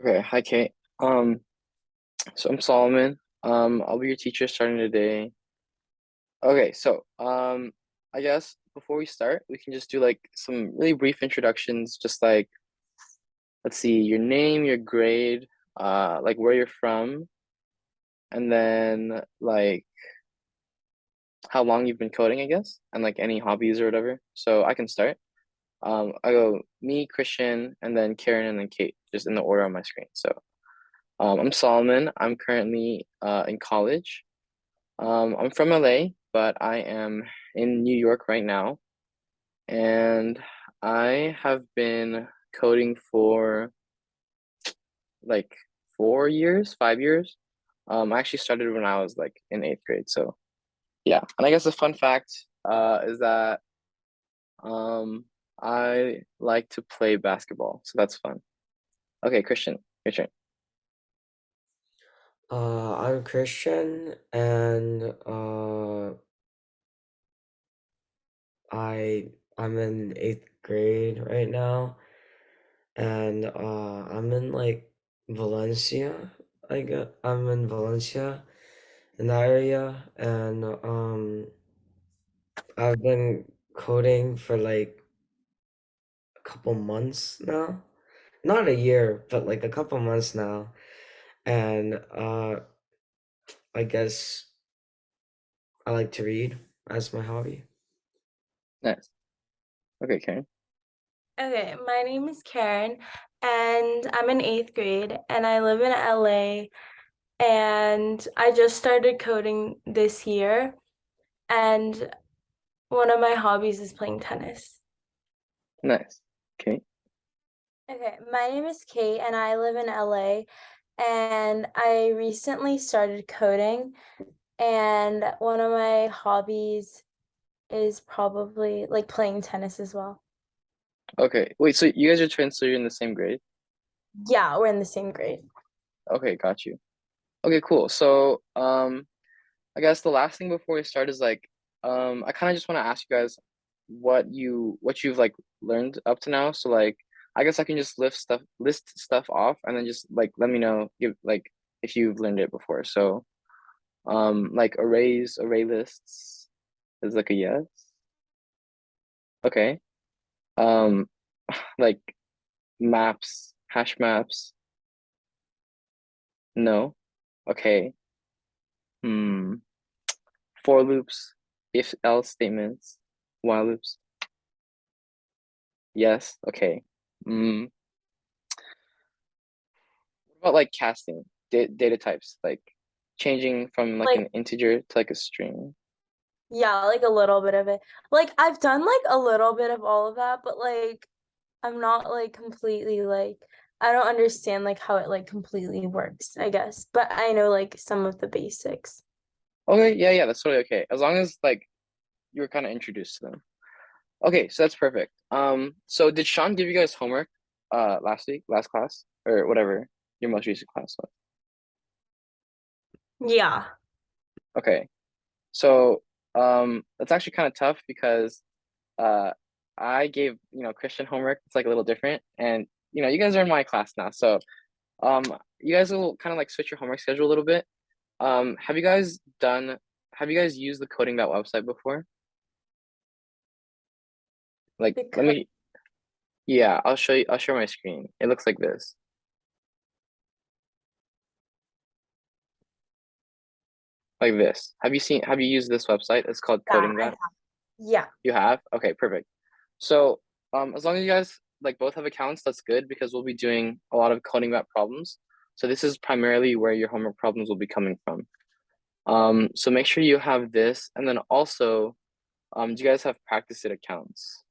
Okay, hi Kate. So I'm Solomon. I'll be your teacher starting today. Okay, I guess before we start, we can just do like some really brief introductions, just like let's see, your name, your grade, like where you're from, and then like how long you've been coding, I guess, and like any hobbies or whatever. So I can start. I go me, Christian, and then Karen, and then Kate, just in the order on my screen. I'm Solomon. I'm currently in college. I'm from LA, but I am in New York right now, and I have been coding for like 4 years, 5 years. I actually started when I was like in eighth grade, so yeah. And I guess a fun fact is that um I like to play basketball, so that's fun. Okay, Christian, your turn. I'm Christian and I I'm in eighth grade right now and I'm in like Valencia. I'm in Valencia in that area and I've been coding for like a couple months now. Not a year, but like a couple months now. And I guess I like to read as my hobby. Nice. Okay, Karen. Okay, my name is Karen, and I'm in eighth grade, and I live in LA, and I just started coding this year, and one of my hobbies is playing tennis. Nice. Okay. Okay, my name is Kate, and I live in LA, and I recently started coding, and one of my hobbies is probably like playing tennis as well. Okay. Wait, so you guys are twins, so you're in the same grade? Yeah, we're in the same grade. Okay, got you. Okay, cool. I guess the last thing before we start is like, I kind of just want to ask you guys what you've like learned up to now. So like, I guess I can just list stuff off, and then just like let me know give like if you've learned it before. Like array lists is like a yes. Okay. Um, like maps, hash maps, no. Okay. Hmm. For loops, if else statements, while loops. Yes. Okay. What about like casting data types, like changing from like Like, an integer to like a string? yeah, like a little bit of it. Like I've done like a little bit of all of that, but like I'm not like completely like I don't understand like how it like completely works, I guess. But I know like some of the basics. Okay. Yeah. Yeah. That's totally okay. As long as like you were kind of introduced to them. Okay. So that's perfect. So did Sean give you guys homework last class, or whatever your most recent class was? Yeah. Okay. So that's actually kind of tough because uh I gave, Christian homework. It's like a little different, and you guys are in my class now. Um you guys will kind of like switch your homework schedule a little bit. Have you guys used the coding website before? Like, let Because me yeah, I'll share my screen. It looks like this. Like this. Have you used this website? It's called yeah, Coding. yeah. You have? Okay, perfect. As long as you guys like both have accounts, that's good because we'll be doing a lot of coding map problems. So this is primarily where your homework problems will be coming from. So make sure you have this, and then also, do you guys have practice it accounts?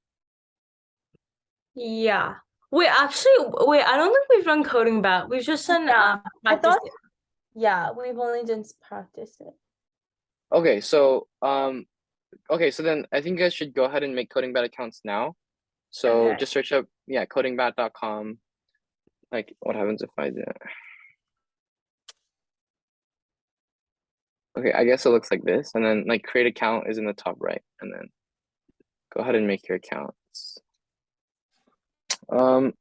Yeah. Wait, I don't think we've done coding bat. We've just done Yeah, I practice thought it. Yeah, we've only done practice it. Okay, so then I think you guys should go ahead and make coding bat accounts now. So Okay. just search up, yeah, codingbat.com. Like, what happens if I do it? Okay, I guess it looks like this, and then like create account is in the top right, and then go ahead and make your accounts. Um,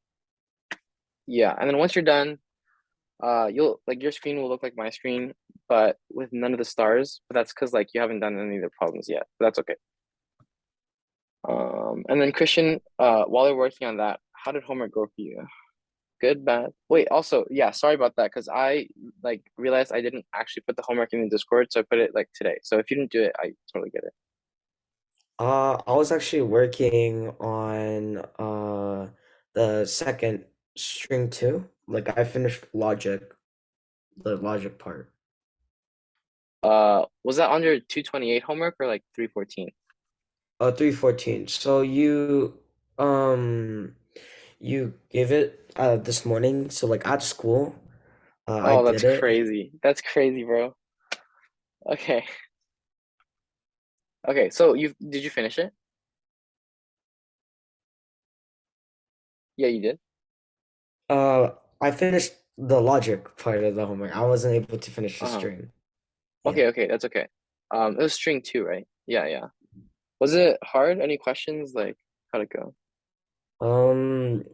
yeah, and then once you're done, you'll like your screen will look like my screen, but with none of the stars. But that's because like you haven't done any of the problems yet. But that's okay. And then Christian, while you're working on that, how did homework go for you? Good, bad? Wait, also, yeah, sorry about that because I like realized I didn't actually put the homework in the Discord, so I put it like today. So if you didn't do it, I totally get it. I was actually working on the second string too. Like I finished the logic part. Was that on your 228 homework or like 314? 314. So um you gave it this morning. So like at school, I Oh, that's did it. crazy. That's crazy, bro. Okay. Okay, so you did you finish it? Yeah, you did. I finished the logic part of the homework. I wasn't able to finish the Uh-huh. string. Yeah. Okay, okay, that's okay. It was string two, right? Yeah, yeah. Was it hard? Any questions? Like, how'd it go? Um,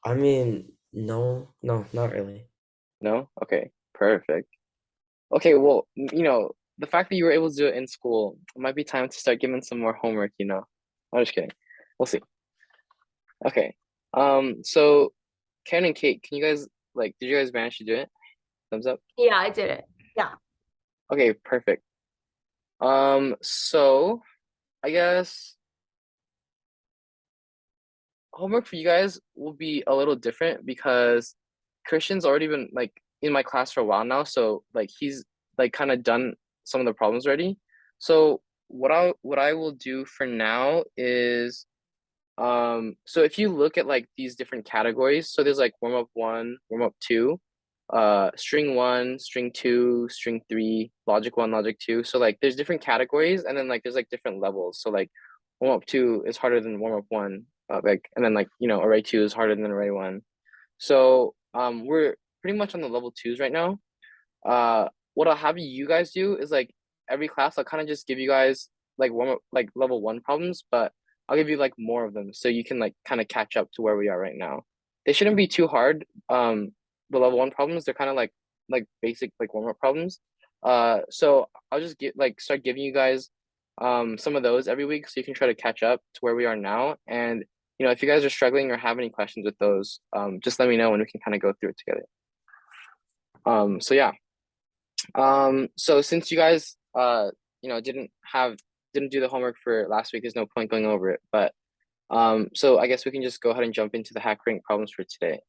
I mean, no, not really. No? Okay, perfect. Okay, well, the fact that you were able to do it in school, it might be time to start giving some more homework, you know. I'm just kidding. We'll see. Okay. So Ken and Kate, can you guys like did you guys manage to do it? Thumbs up. Yeah, I did it. Yeah. Okay, perfect. So I guess homework for you guys will be a little different because Christian's already been like in my class for a while now, so like he's like kind of done some of the problems already. So what I will do for now is so if you look at like these different categories, so there's like warm up one, warm up two, string one, string two, string three, logic one, logic two. So like there's different categories and then like there's like different levels. So like warm up two is harder than warm up one, like and then like array two is harder than array one. So we're pretty much on the level twos right now. What I'll have you guys do is like every class I'll kind of just give you guys like warm up like level one problems, but I'll give you like more of them so you can like kind of catch up to where we are right now. They shouldn't be too hard. The level one problems, they're kind of like basic like warm up problems. So I'll just get like start giving you guys some of those every week so you can try to catch up to where we are now. And if you guys are struggling or have any questions with those, just let me know and we can kind of go through it together. So yeah. So since you guys didn't do the homework for last week, there's no point going over it. But so I guess we can just go ahead and jump into the hack rank problems for today.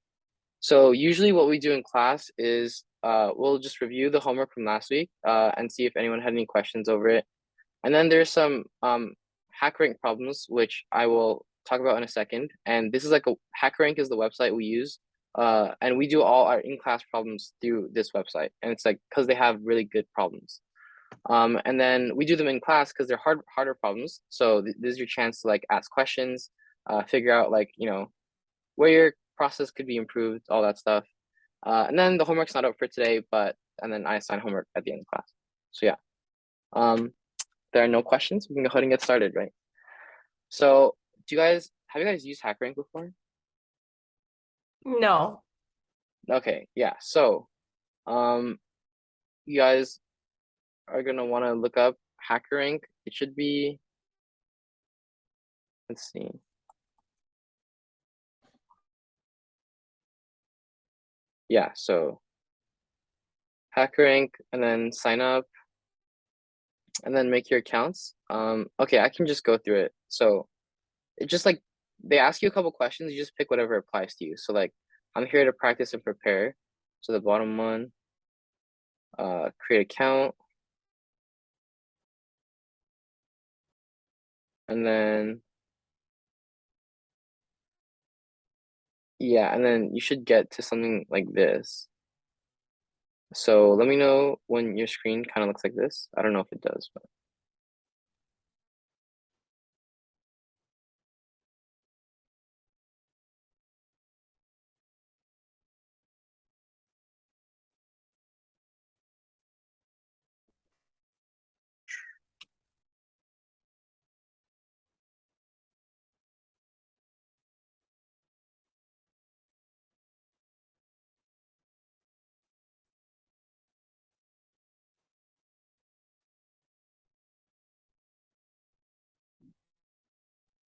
So usually what we do in class is we'll just review the homework from last week and see if anyone had any questions over it. And then there's some hack rank problems which I will talk about in a second. And this is like a hack rank is the website we use. And we do all our in-class problems through this website. And it's like because they have really good problems. And then we do them in class because they're harder problems. So this is your chance to like ask questions, figure out like, where your process could be improved, all that stuff. And then the homework's not up for today, and then I assign homework at the end of class. So yeah. There are no questions. We can go ahead and get started, right? So have you guys used HackRank before? No. Okay, yeah. So um you guys are gonna want to look up HackerRank. It should be, let's see. Yeah, so HackerRank and then sign up and then make your accounts. Okay, I can just go through it. So it just like they ask you a couple questions, you just pick whatever applies to you. So like I'm here to practice and prepare. So the bottom one, create account, and then yeah, and then you should get to something like this. So let me know when your screen kind of looks like this. I don't know if it does, but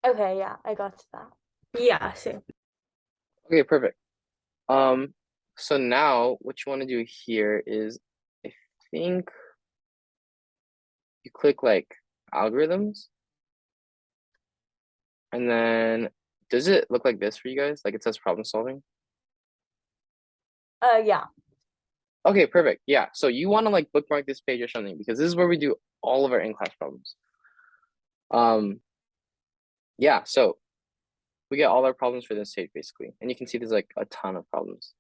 Okay, yeah, I got to that. Yeah, same. Okay, perfect. Um, so now what you want to do here is, I think you click like algorithms, and then does it look like this for you guys? Like it says problem solving? Yeah. Okay, perfect. Yeah. So you want to like bookmark this page or something because this is where we do all of our in-class problems. Um, yeah, so we get all our problems for this page basically. And you can see there's like a ton of problems.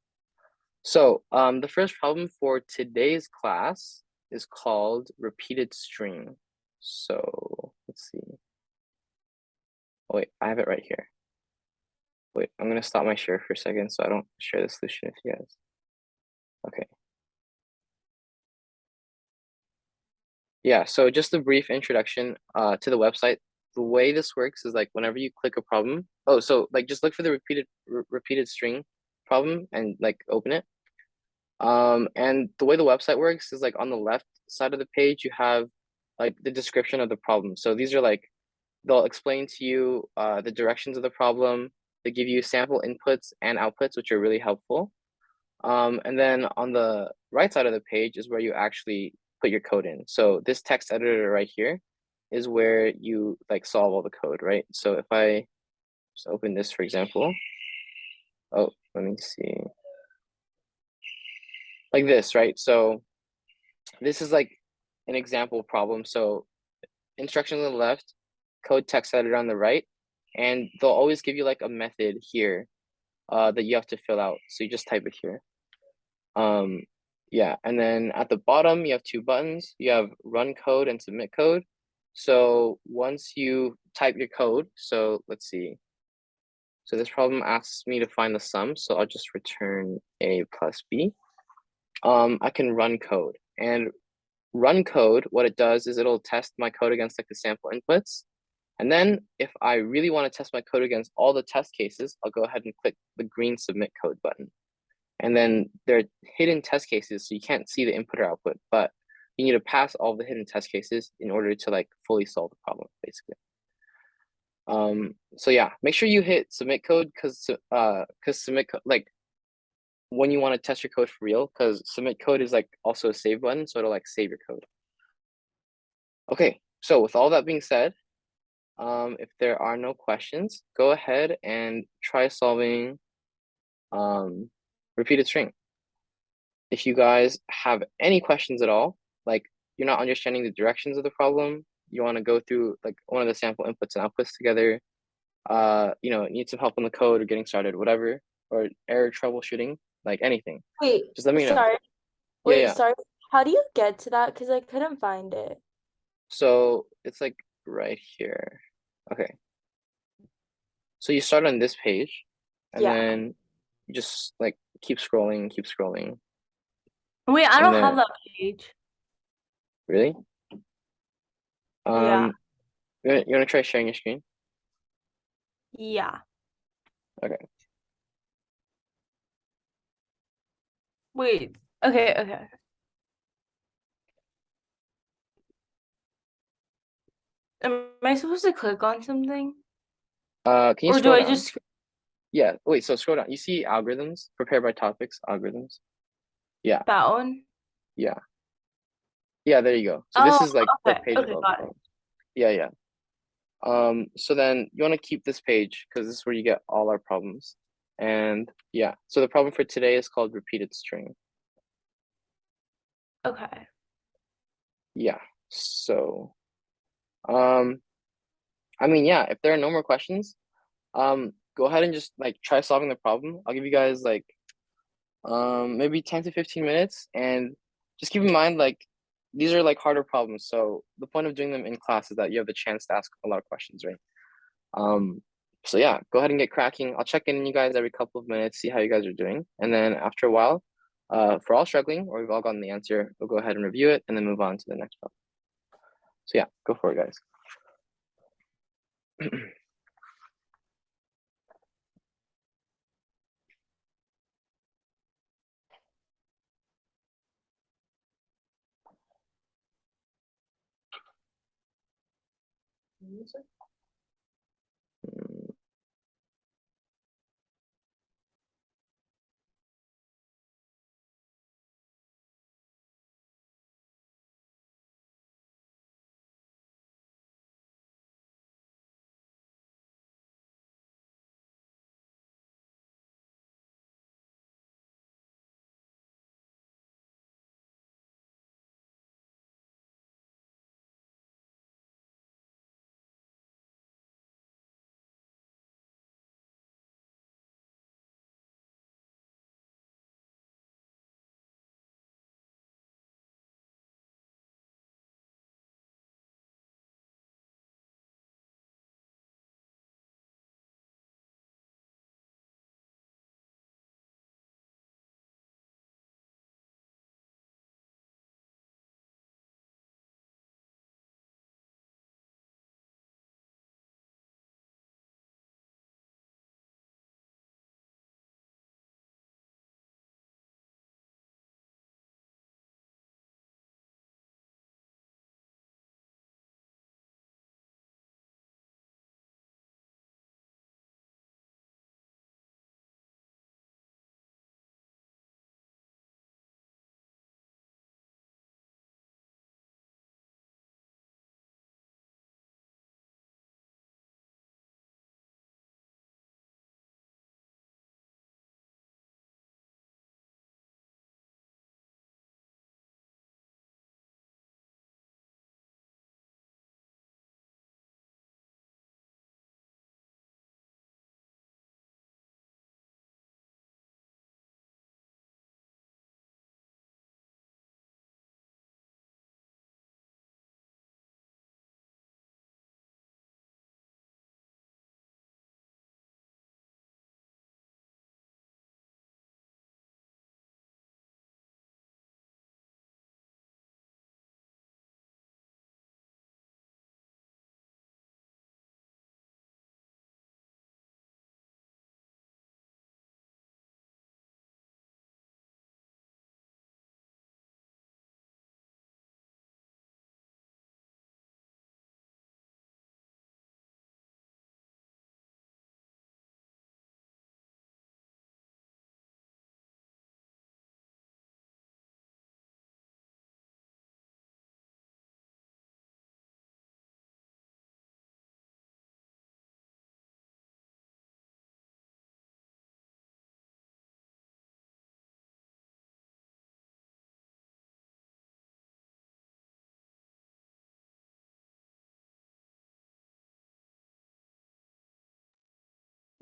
So the first problem for today's class is called repeated string. So let's see. Oh, wait, I have it right here. Wait, I'm gonna stop my share for a second so I don't share the solution with you guys. Okay. Yeah, so just a brief introduction to the website. The way this works is like whenever you click a problem, oh, so like just look for the repeated string problem and like open it. And the way the website works is like on the left side of the page, you have like the description of the problem. So these are like, they'll explain to you the directions of the problem. They give you sample inputs and outputs, which are really helpful. And then on the right side of the page is where you actually put your code in. So this text editor right here is where you like solve all the code, right? So if I just open this, for example, oh, let me see, like this, right? So this is like an example problem. So instructions on the left, code text editor on the right, and they'll always give you like a method here that you have to fill out. So you just type it here. Um, yeah, and then at the bottom, you have two buttons. You have run code and submit code. So once you type your code, so let's see. So this problem asks me to find the sum, so I'll just return A plus B. I can run code, and run code, what it does is it'll test my code against like the sample inputs. And then if I really want to test my code against all the test cases, I'll go ahead and click the green submit code button. And then there are hidden test cases, so you can't see the input or output, but you need to pass all the hidden test cases in order to like fully solve the problem, basically. So yeah, make sure you hit submit code because like when you want to test your code for real, because submit code is like also a save button, so it'll like save your code. Okay, so with all that being said, if there are no questions, go ahead and try solving repeated string. If you guys have any questions at all, like you're not understanding the directions of the problem, you want to go through like one of the sample inputs and outputs together, need some help on the code or getting started, whatever, or error troubleshooting, like anything, Wait, just let me know. sorry. Yeah, Wait, yeah. sorry. How do you get to that? Because I couldn't find it. So it's like right here. Okay. So you start on this page and Yeah. then you just like keep scrolling. Wait, I And don't have then that page. really? Yeah. Um, you wanna try sharing your screen? Yeah. Okay. Wait. Okay, okay. Am I supposed to click on something? Can you Or do scroll I down? just Yeah, wait, so scroll down. You see algorithms, prepared by topics, algorithms. Yeah, that one? yeah. Yeah, there you go. So this Oh, is like the okay. page with Okay, all the got it. problems. Yeah, yeah. So then you want to keep this page because this is where you get all our problems. And yeah, so the problem for today is called repeated string. Okay. Yeah. So, um, I mean, yeah, if there are no more questions, go ahead and just like try solving the problem. I'll give you guys like maybe 10 to 15 minutes, and just keep in mind like these are like harder problems, so the point of doing them in class is that you have the chance to ask a lot of questions, right? um so yeah, go ahead and get cracking. I'll check in on you guys every couple of minutes, see how you guys are doing, and then after a while, if we're all struggling or we've all gotten the answer, we'll go ahead and review it and then move on to the next problem. So yeah, go for it, guys.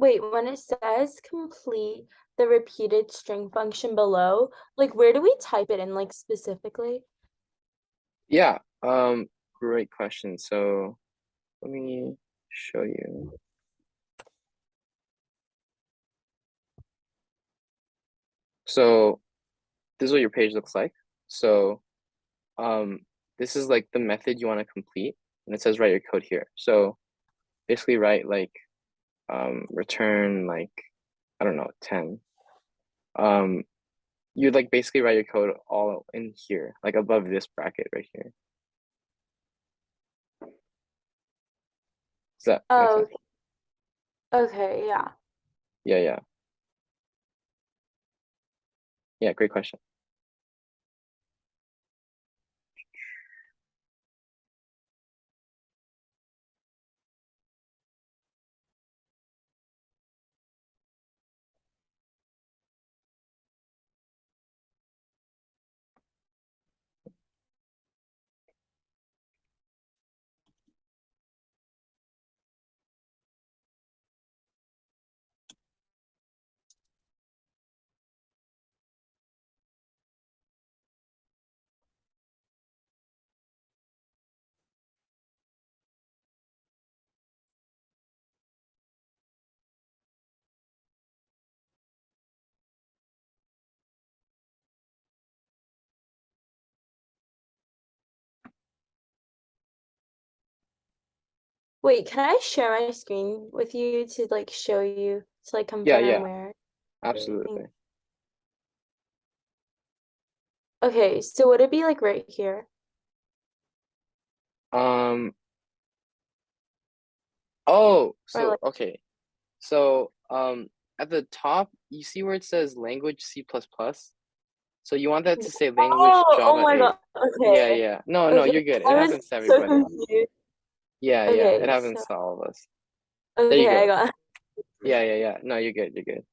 Wait, when it says complete the repeated string function below, like where do we type it in, like specifically? Yeah, great question. So let me show you. So this is what your page looks like. So um, this is like the method you want to complete, and it says write your code here. So basically write like return like I don't know 10. Um, you like basically write your code all in here, like above this bracket right here. Does that make Oh, sense? okay, yeah. Yeah, yeah, yeah. Great question. Wait, can I share my screen with you to like show you to like Yeah, confirm yeah, where everything? absolutely. Okay, so would it be like right here? Um, oh, Or so like okay. So at the top, you see where it says language C++? plus plus. So you want that to say language oh Java my 8. God. Yeah, Okay. yeah. No, no, Okay. you're good. It I was happens to so everybody. confused. Yeah, yeah. It Okay, so happens to all of us. There you okay, I go. got Yeah, yeah, yeah. No, you're good. You're good.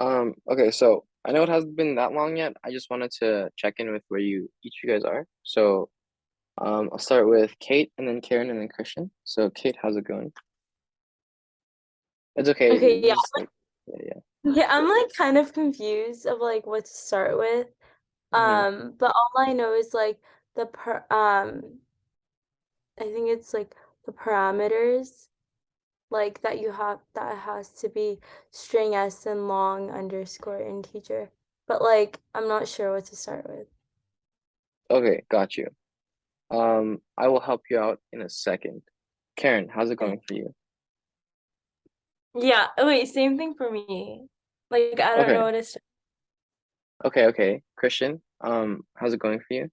Okay, so I know it hasn't been that long yet. I just wanted to check in with where you each of you guys are. So I'll start with Kate and then Karen and then Christian. So Kate, how's it going? It's okay. okay, You yeah. just like yeah, yeah. Yeah, I'm like kind of confused of like what to start with. Hmm. But all I know is like the I think it's like the parameters like that you have that has to be string s and long underscore integer. But like I'm not sure what to start with. Okay, got you. I will help you out in a second. Karen, how's it going for you? Yeah, wait, same thing for me. Like, I don't know Okay, what it's. okay. Christian, how's it going for you?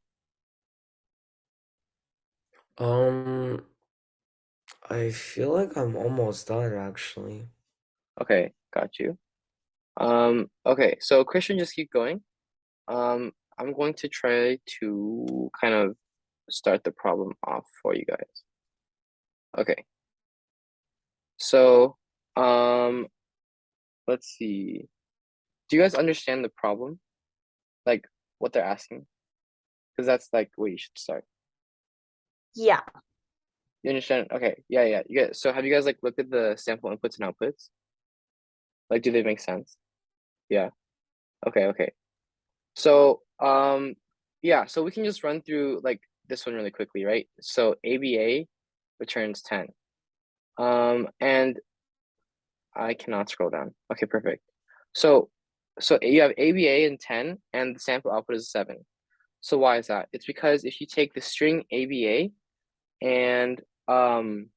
Um, I feel like I'm almost done actually. Okay, got you. Okay, so Christian, just keep going. I'm going to try to kind of start the problem off for you guys. Okay, so, um, let's see. Do you guys understand the problem? Like what they're asking? Because that's like where you should start. Yeah. You understand? Okay, yeah. You get so have you guys like looked at the sample inputs and outputs? Like, do they make sense? Yeah. Okay. So, yeah, so we can just run through like this one really quickly, right? So ABA returns 10. And I cannot scroll down. Okay, perfect. So, so you have ABA and 10, and the sample output is 7. So why is that? It's because if you take the string ABA and you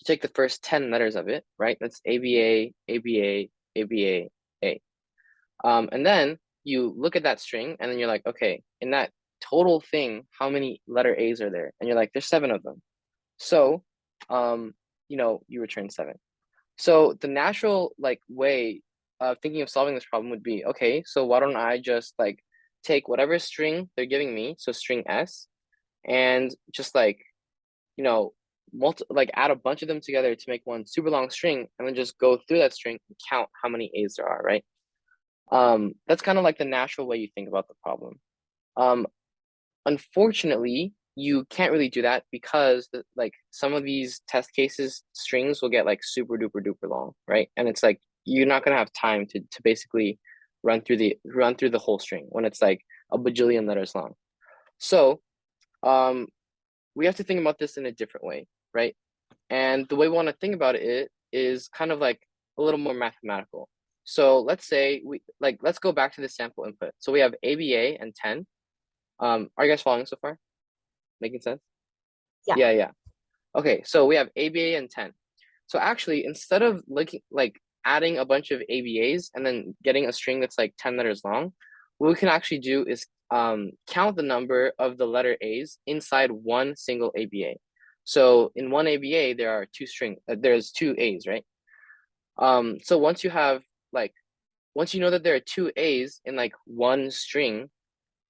take the first 10 letters of it, right? That's ABA, ABA, ABA, A. And then you look at that string and then you're like, okay, in that total thing, how many letter A's are there? And you're like, there's 7 of them. So, um, you return 7. So the natural like way of thinking of solving this problem would be, okay, so why don't I just like take whatever string they're giving me, so string S, and just like, you know, like add a bunch of them together to make one super long string, and then just go through that string and count how many A's there are, right? That's kind of like the natural way you think about the problem. Um, Unfortunately, you can't really do that because like some of these test cases strings will get like super duper duper long, right? And it's like you're not gonna have time to basically run through the whole string when it's like a bajillion letters long. So um we have to think about this in a different way, right? And the way we want to think about it is kind of like a little more mathematical. So let's say let's go back to the sample input. So we have ABA and 10. Are you guys following so far? Making sense? Yeah. Yeah. Okay, so we have ABA and 10. So actually, instead of looking like adding a bunch of ABAs and then getting a string that's like 10 letters long, what we can actually do is count the number of the letter A's inside one single ABA. So in one ABA, there's two A's, right? So like once you know that there are two A's in like one string,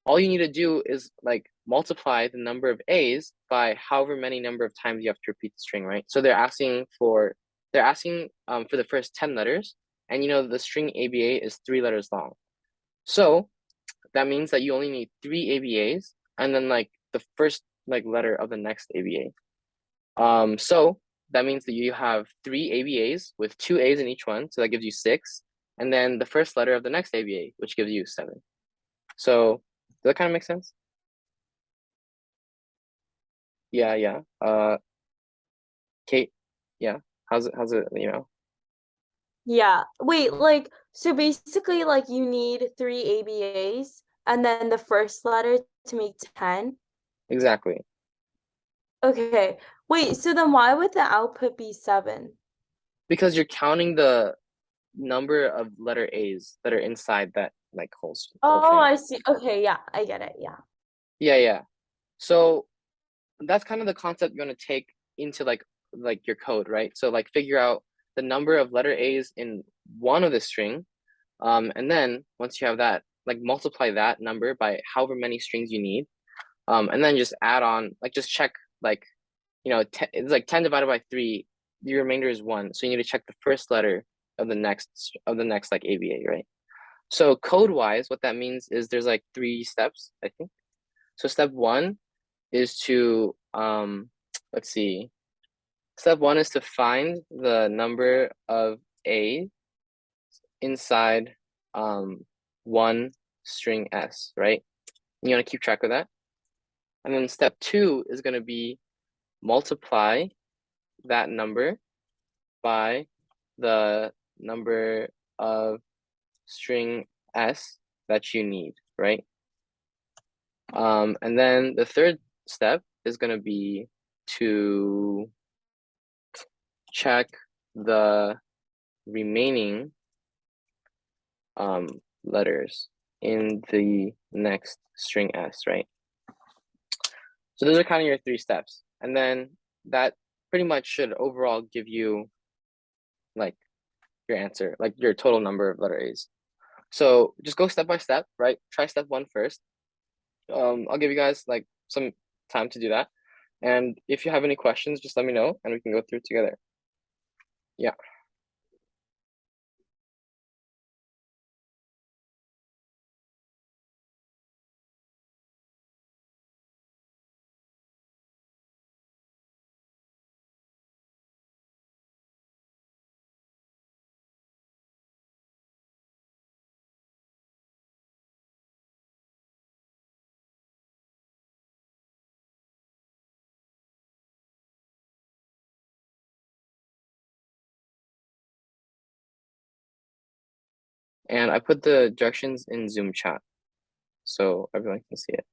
all you need to do is like multiply the number of A's by however many number of times you have to repeat the string, right? So they're asking for the first 10 letters, and the string ABA is 3 letters long. So that means that you only need 3 ABAs and then like the first like letter of the next ABA. So that means that you have 3 ABAs with 2 A's in each one, so that gives you 6, and then the first letter of the next ABA, which gives you 7. So does that kind of make sense? Yeah. Kate, yeah. How's it? Yeah. Wait, like, so basically, like, you need three ABAs and then the first letter to make 10. Exactly. Okay. Wait, so then why would the output be 7? Because you're counting the number of letter A's that are inside that like whole Oh, thing. I see. Okay, yeah, I get it. Yeah. Yeah. So that's kind of the concept you want to take into like your code, right? So like figure out the number of letter A's in one of the string. And then once you have that, like multiply that number by however many strings you need. And then just add on, like just check like, it's like 10 divided by 3, the remainder is 1. So you need to check the first letter of the next like ABA, right? So code wise, what that means is there's like 3 steps, I think. So step one is to let's see. Step one is to find the number of A inside one string S, right? You want to keep track of that. And then step two is going to be multiply that number by the number of string S that you need, right? And then the third step is going to be to check the remaining letters in the next string S, right? So those are kind of your three steps. And then that pretty much should overall give you like your answer, like your total number of letter A's. So just go step by step, right? Try step one first. I'll give you guys like some time to do that. And if you have any questions, just let me know and we can go through it together. Yeah. And I put the directions in Zoom chat so everyone can see it.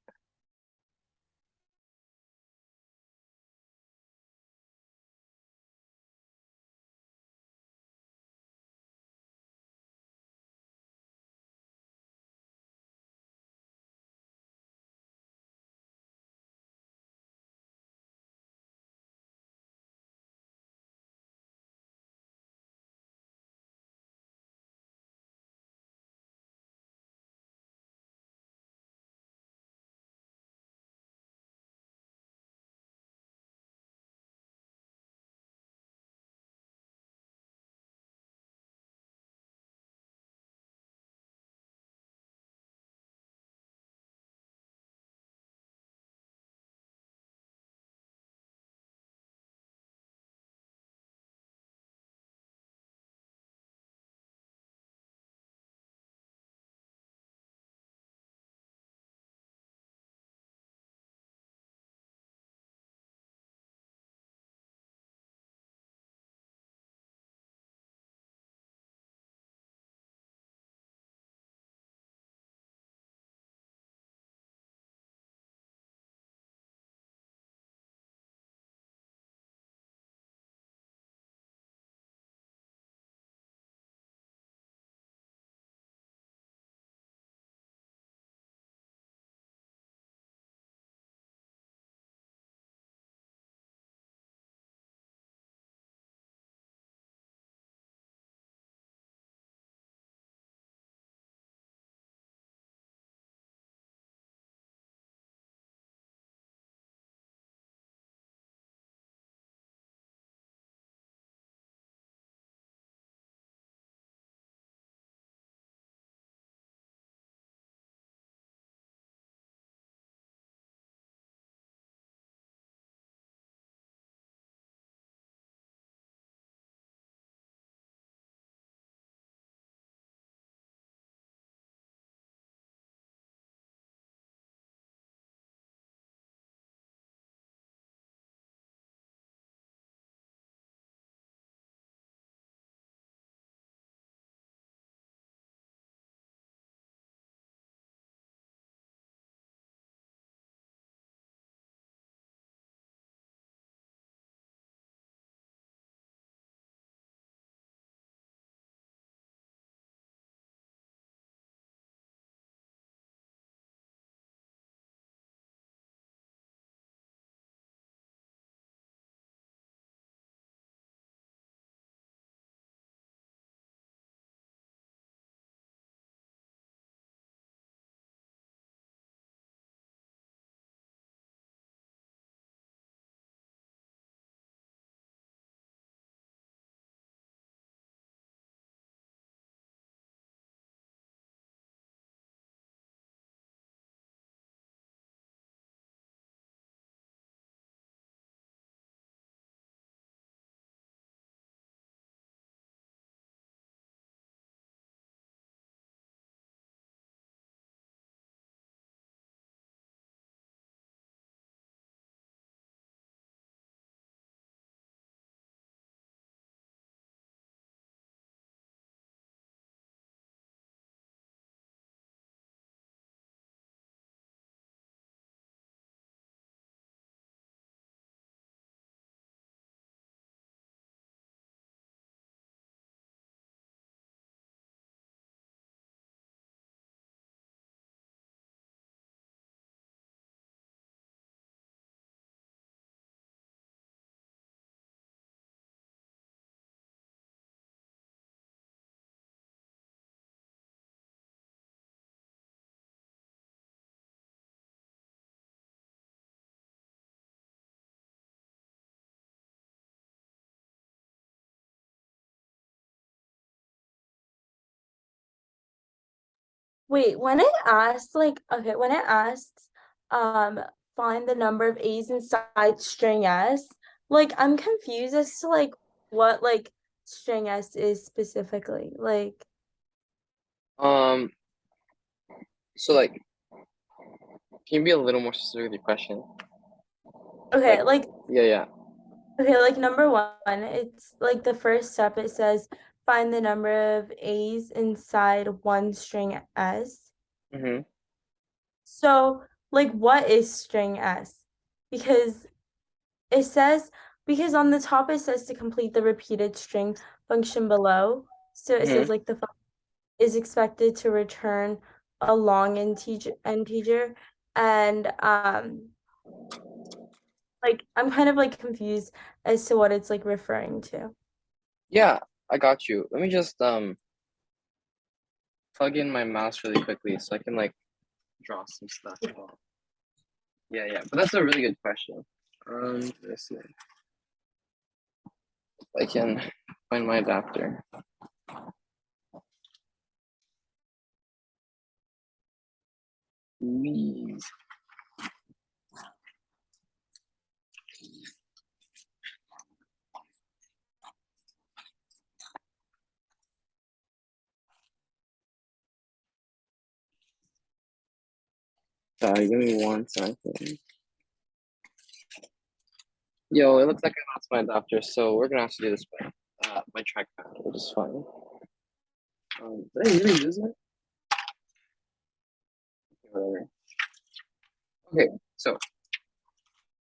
Wait, when it asked like okay, when it asked um find the number of A's inside string S, like I'm confused as to like what like string S is specifically. Like Um, so like, can you be a little more specific with your question? Like, okay, like yeah, yeah. okay, like number one, it's like the first step it says find the number of A's inside one string S. Mm-hmm. So, like what is string S? Because it says because on the top it says to complete the repeated string function below. So it says Mm-hmm. like the function is expected to return a long integer and like I'm kind of like confused as to what it's like referring to. Yeah, I got you. Let me just plug in my mouse really quickly so I can like draw some stuff. Yeah, yeah. But that's a really good question. Let's see. I can find my adapter. Please. Sorry, give me 1 second. Yo, it looks like I lost my adapter, so we're gonna have to do this by trackpad, which is fine. Did I really lose it? Whatever. Okay, so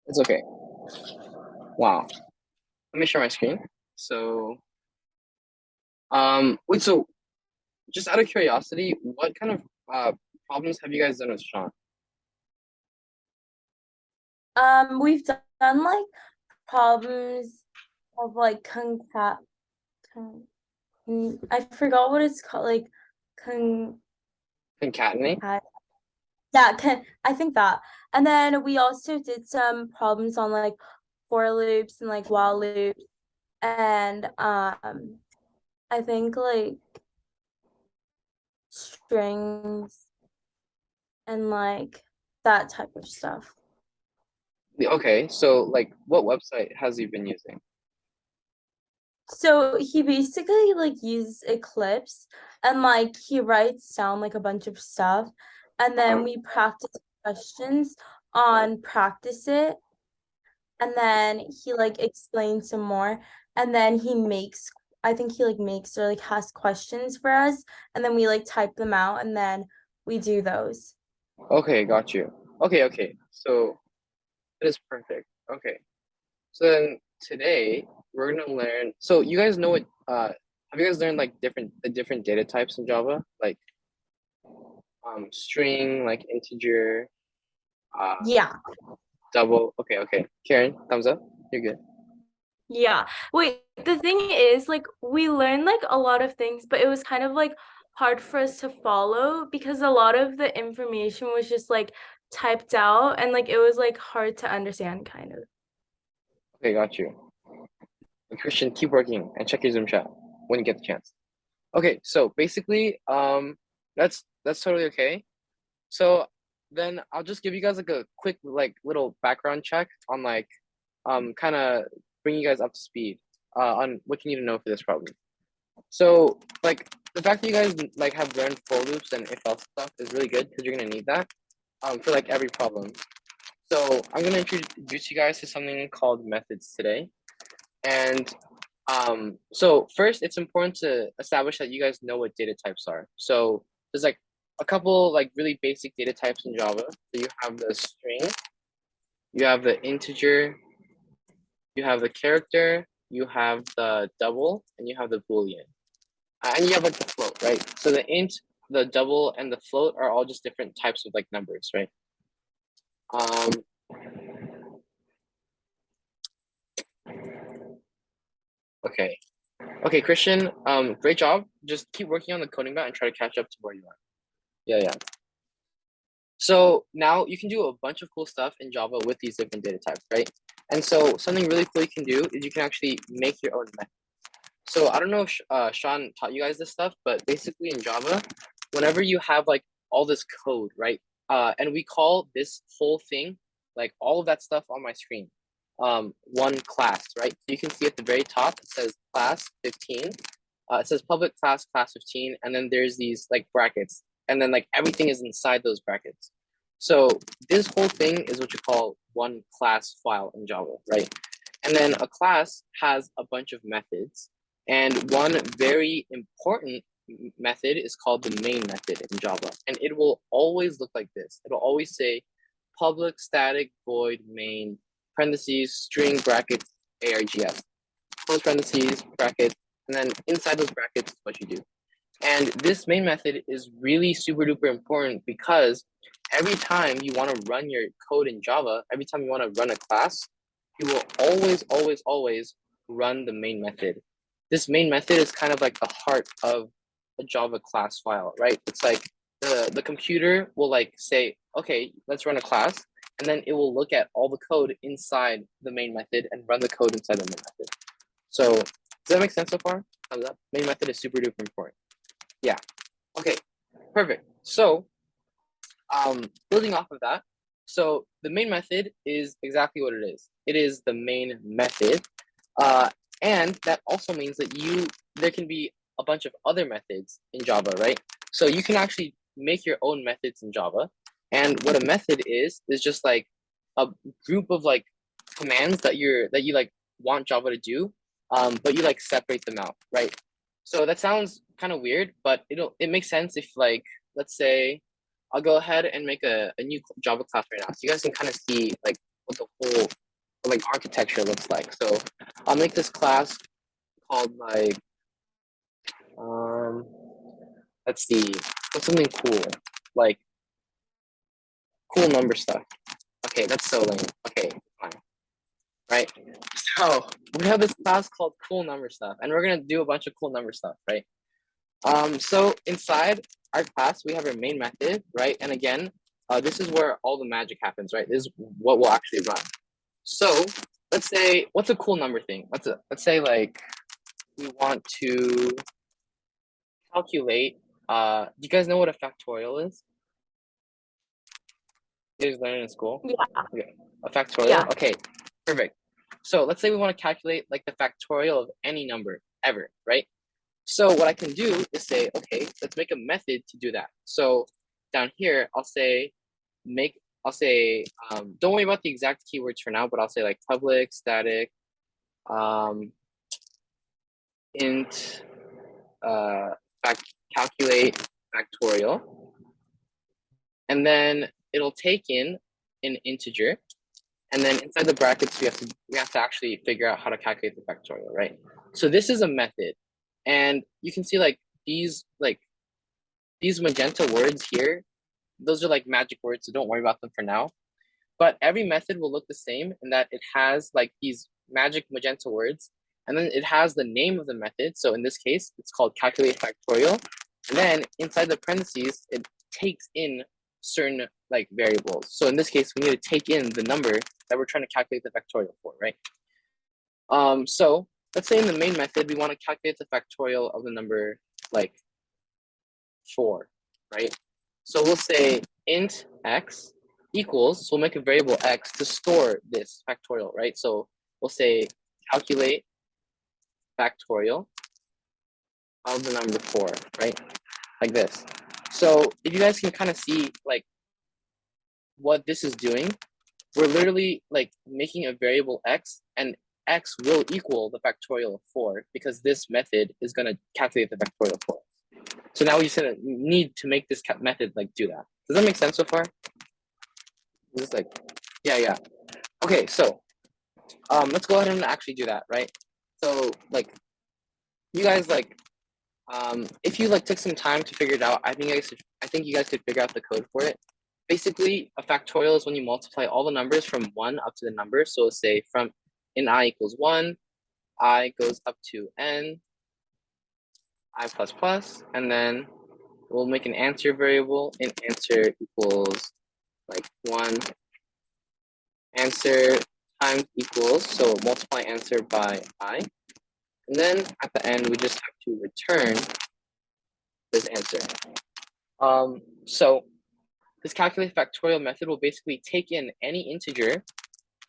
it's okay. Wow. Let me share my screen. So, wait, so just out of curiosity, what kind of problems have you guys done with Sean? We've done like problems of like con I forgot what it's called, like con Concatenate? yeah, I think that. And then we also did some problems on like for loops and like while loops and I think like strings and like that type of stuff. Okay, so like what website has he been using? So he basically like uses Eclipse and like he writes down like a bunch of stuff and Uh-huh. then we practice questions on practice it and then he like explains some more and then he makes I think he like makes or like has questions for us and then we like type them out and then we do those. Okay, got you. Okay, okay. So it is perfect. Okay. So then today we're gonna learn. So you guys know what? Have you guys learned like different data types in Java, like string, like integer, uh, Yeah. double. Okay, okay. Karen, thumbs up. You're good. Yeah. Wait, the thing is, like, we learned like a lot of things, but it was kind of like hard for us to follow because a lot of the information was just like typed out and like it was like hard to understand, kind of. Okay, got you. And Christian, keep working and check your Zoom chat when you get the chance. Okay, so basically, that's totally okay. So then I'll just give you guys like a quick like little background check on like kind of bring you guys up to speed on what you need to know for this problem. So like the fact that you guys like have learned for loops and if else stuff is really good because you're gonna need that for like every problem. So I'm gonna introduce you guys to something called methods today. And so first it's important to establish that you guys know what data types are. So there's like a couple like really basic data types in Java. So you have the string, you have the integer, you have the character, you have the double, and you have the boolean. And you have like the float, right? So the int, the double, and the float are all just different types of like numbers, right? Um, okay. Okay, Christian, great job. Just keep working on the coding bit and try to catch up to where you are. Yeah, yeah. So now you can do a bunch of cool stuff in Java with these different data types, right? And so something really cool you can do is you can actually make your own method. So I don't know if Sean taught you guys this stuff, but basically in Java, whenever you have like all this code, right? And we call this whole thing, like all of that stuff on my screen, one class, right? So you can see at the very top, it says class 15. It says public class, class 15, and then there's these like brackets, and then like everything is inside those brackets. So this whole thing is what you call one class file in Java, right? And then a class has a bunch of methods, and one very important method is called the main method in Java, and it will always look like this. It'll always say public static void main parentheses string brackets args close parentheses brackets, and then inside those brackets is what you do. And this main method is really super duper important because every time you want to run your code in Java, every time you want to run a class, you will always run the main method. This main method is kind of like the heart of a Java class file, right? It's like the computer will like say, okay, let's run a class, and then it will look at all the code inside the main method and run the code inside the main method. So does that make sense so far? That main method is super duper important. Yeah. Okay, perfect. So building off of that, so the main method is exactly what it is. It is the main method. And that also means that there can be a bunch of other methods in Java, right? So you can actually make your own methods in Java. And what a method is just like a group of like commands that you like want Java to do, but you like separate them out, right? So that sounds kind of weird, but it makes sense if like, let's say, I'll go ahead and make a new Java class right now, so you guys can kind of see like what the whole like architecture looks like. So I'll make this class called like um let's see, what's something cool, like cool number stuff. Okay, that's so lame. Okay, fine. Right? So we have this class called cool number stuff, and we're gonna do a bunch of cool number stuff, right? So inside our class, we have our main method, right? And again, this is where all the magic happens, right? This is what we'll actually run. So let's say, what's a cool number thing? Let's say like we want to calculate. Do you guys know what a factorial is? You guys learned in school? Yeah. Okay. A factorial? Yeah. Okay, perfect. So let's say we want to calculate like the factorial of any number ever, right? So what I can do is say, okay, let's make a method to do that. So down here, I'll say, don't worry about the exact keywords for now, but I'll say like public static int calculate factorial, and then it'll take in an integer, and then inside the brackets we have to actually figure out how to calculate the factorial, right? So this is a method, and you can see like these magenta words here, those are like magic words, so don't worry about them for now. But every method will look the same in that it has like these magic magenta words, and then it has the name of the method. So in this case, it's called calculate factorial. And then inside the parentheses, it takes in certain like variables. So in this case, we need to take in the number that we're trying to calculate the factorial for, right? So let's say in the main method, we want to calculate the factorial of the number like 4, right? So we'll say int x equals, so we'll make a variable x to store this factorial, right? So we'll say calculate factorial of the number 4, right? Like this. So if you guys can kind of see like what this is doing, we're literally like making a variable x, and x will equal the factorial of 4 because this method is going to calculate the factorial of 4. So now we just need to make this method like do that. Does that make sense so far? This is like, yeah. Okay, so let's go ahead and actually do that, right? So like, you guys like, if you like took some time to figure it out, I think you guys could figure out the code for it. Basically, a factorial is when you multiply all the numbers from 1 up to the number. So say from in I equals 1, I goes up to n, I plus plus, and then we'll make an answer variable, and answer equals like 1, answer times equals, so multiply answer by I, and then at the end we just have to return this answer. So this calculate factorial method will basically take in any integer,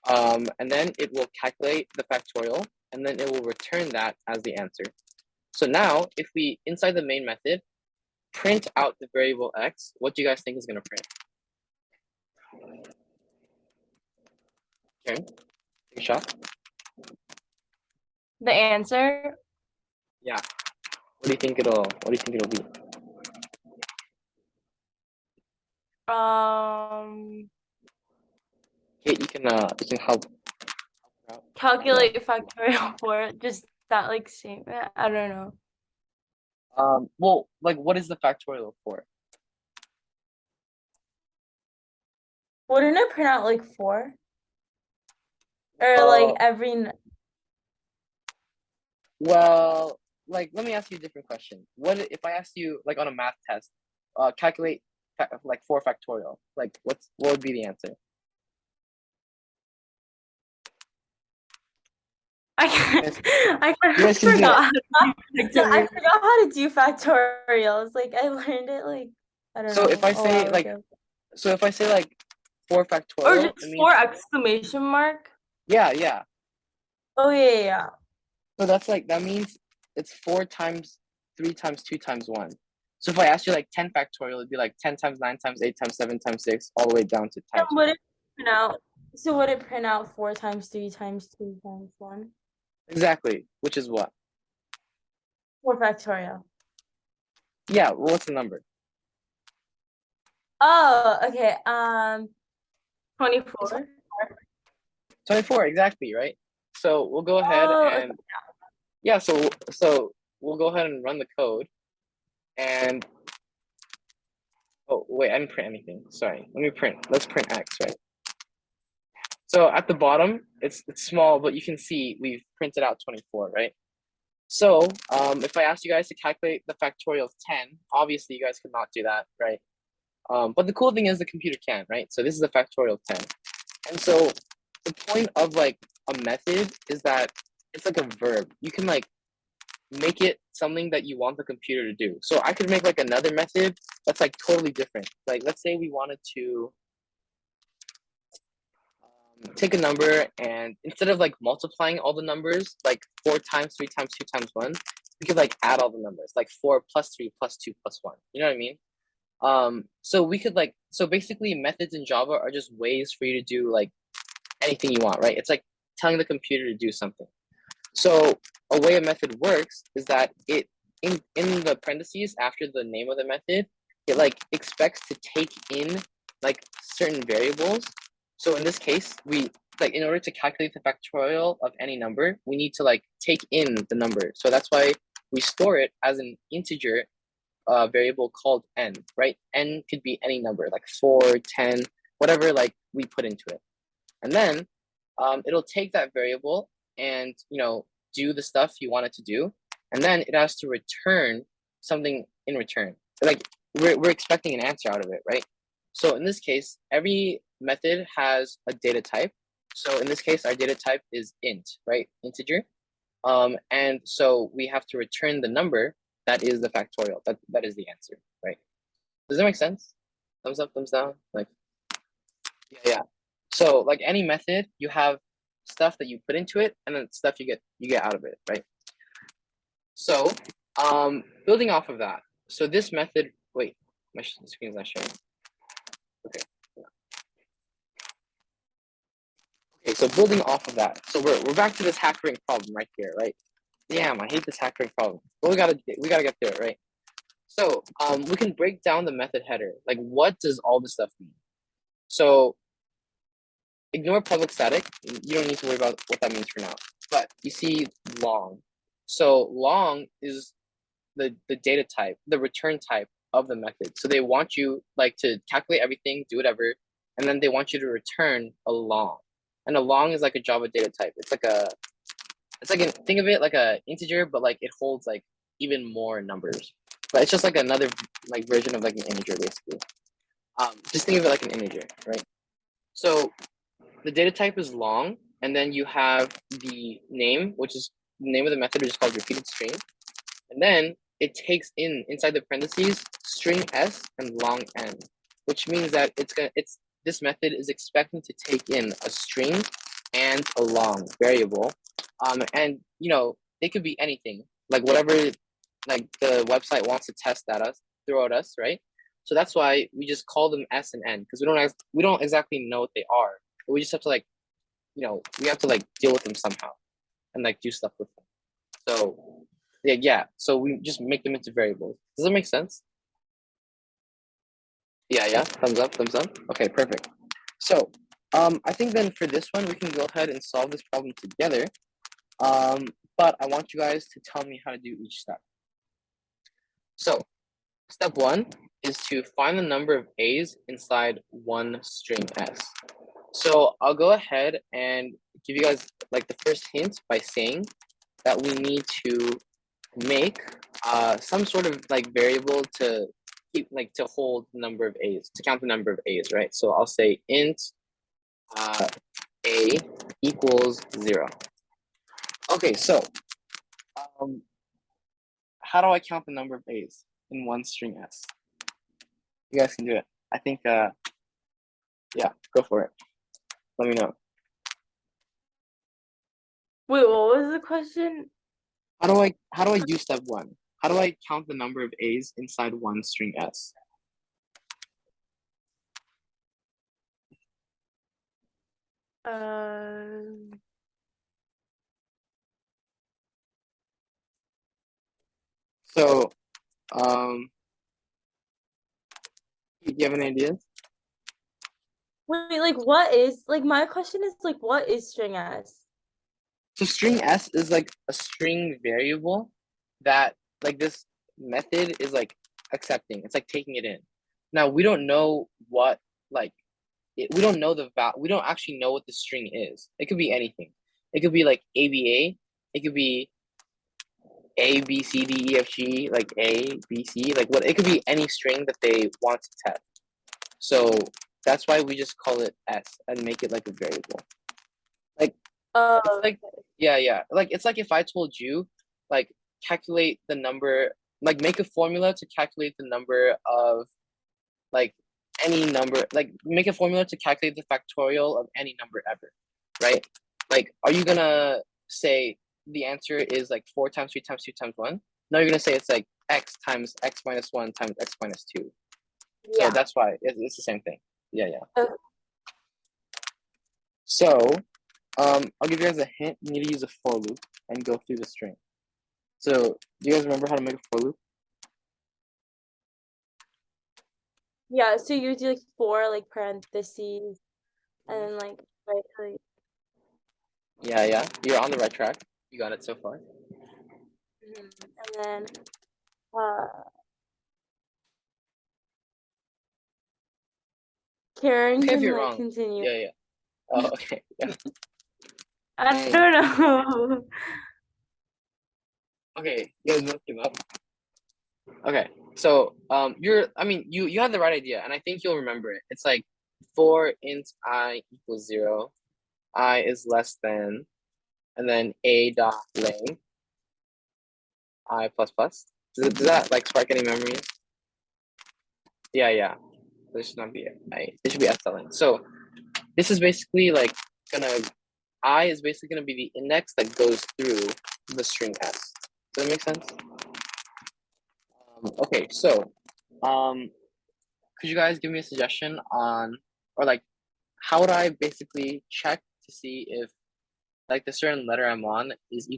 and then it will calculate the factorial, and then it will return that as the answer. So now, if we, inside the main method, print out the variable x, what do you guys think is going to print? Okay, take a shot. The answer, Yeah. What do you think it'll be? Kate, you can help out. calculate factorial for it, just that like statement. I don't know. Well, like, what is the factorial for? Wouldn't it print out like 4? Or like Uh, every well, like, let me ask you a different question. What if I asked you, like, on a math test, calculate like 4 factorial? Like, what would be the answer? I Yes, I kind you of guys can do forgot it. how to do Yeah, I factorial. forgot how to do factorials. Like I learned it like I don't So if know, I a say while like, ago. so if I say like 4 Or factorial, it just means 4 exclamation mark. yeah, yeah. Oh yeah. So that's like that means it's 4 times 3 times 2 times 1. So if I asked you like 10 factorial, it'd be like 10 times 9 times 8 times 7 times 6, all the way down to And times would 1. it print out? So would it print out 4 times 3 times 2 times 1? Exactly, which is what? 4 factorial. Yeah, well, what's the number? Oh, okay. It's 24. 24, exactly, right? So we'll go ahead Oh, okay. and yeah, so we'll go ahead and run the code and oh wait, I didn't print anything. Sorry. Let's print X, right? So at the bottom, it's small, but you can see we've printed out 24, right? So if I asked you guys to calculate the factorial of 10, obviously you guys could not do that, right? But the cool thing is the computer can, right? So this is the factorial of 10. And so the point of like a method is that it's like a verb. You can like make it something that you want the computer to do. So I could make like another method that's like totally different. Like let's say we wanted to take a number and instead of like multiplying all the numbers like 4 times 3 times 2 times 1, we could like add all the numbers like 4 plus 3 plus 2 plus 1. You know what I mean? So we could like so basically methods in Java are just ways for you to do like anything you want, right? It's like telling the computer to do something. So a way a method works is that it in the parentheses after the name of the method, it like expects to take in like certain variables. So in this case, we like in order to calculate the factorial of any number, we need to like take in the number. So that's why we store it as an integer variable called n, right? N could be any number, like 4, 10, whatever like we put into it. And then it'll take that variable and do the stuff you want it to do, and then it has to return something in return. Like we're expecting an answer out of it, right? So in this case, every method has a data type. So in this case, our data type is int, right? Integer. And so we have to return the number that is the factorial. That is the answer, right? Does that make sense? Thumbs up, thumbs down. Like, yeah, yeah. So like any method, you have stuff that you put into it, and then stuff you get out of it, right? So, building off of that. So this method. Wait, my screen is not showing. Okay. Okay. So building off of that. So we're back to this hackering problem right here, right? Damn, I hate this hackering problem. But we gotta get through it, right? So we can break down the method header. Like, what does all this stuff mean? So ignore public static. You don't need to worry about what that means for now. But you see long. So long is the data type, the return type of the method. So they want you like to calculate everything, do whatever, and then they want you to return a long. And a long is like a Java data type. Think of it like a integer, but like it holds like even more numbers. But it's just like another like version of like an integer basically. Just think of it like an integer, right? So the data type is long, and then you have the name, which is the name of the method, which is called repeated string. And then it takes inside the parentheses string s and long n, which means that this method is expecting to take in a string and a long variable, and they could be anything, like whatever like the website wants to test at us, throw at us, right? So that's why we just call them s and n, because we don't exactly know what they are. But we just have to like we have to like deal with them somehow and like do stuff with them. So yeah. So we just make them into variables. Does that make sense? Yeah. Thumbs up, thumbs up. Okay, perfect. So I think then for this one we can go ahead and solve this problem together. But I want you guys to tell me how to do each step. So step one is to find the number of A's inside one string S. So I'll go ahead and give you guys like the first hint by saying that we need to make some sort of like variable to keep like to hold the number of A's, to count the number of A's, right? So I'll say int A equals 0. Okay, so um, how do I count the number of A's in one string S? You guys can do it. I think yeah, go for it. Let me know. Wait, what was the question? How do I do step one? How do I count the number of A's inside one string S? Uh, So do you have any ideas? wait, like what is like my question is like what is string S? So string S is like a string variable that like this method is like accepting. It's like taking it in. Now we don't know what like we don't know we don't actually know what the string is. It could be anything. It could be like ABA. It could be A B C D E F G, like A B C, like what it could be any string that they want to test. So that's why we just call it S and make it like a variable. Like it's Oh, like yeah. Like it's like if I told you like calculate the number, like make a formula to calculate the number of like any number, like make a formula to calculate the factorial of any number ever, right? Like are you gonna say the answer is like 4 times 3 times 2 times 1? No, you're gonna say it's like x times x minus 1 times x minus 2. So yeah. that's why it's the same thing. Yeah. Okay. So I'll give you guys a hint. You need to use a for loop and go through the string. So do you guys remember how to make a for loop? Yeah, so you do like four like parentheses and then like Yeah. You're on the right track. You got it so far. and then Karen Okay if can you're like wrong. continue. Yeah. Oh, okay. Yeah. I don't know. Okay. You guys both give up. Okay. So you had the right idea, and I think you'll remember it. It's like for int I equals 0, I is less than, and then a dot length I plus plus. Does that like spark any memories? Yeah. This should not be it. It should be s dot length. So this is basically like gonna I is basically gonna be the index that goes through the string s. Does that make sense? Okay, so could you guys give me a suggestion on, or like, how would I basically check to see if like the certain letter I'm on is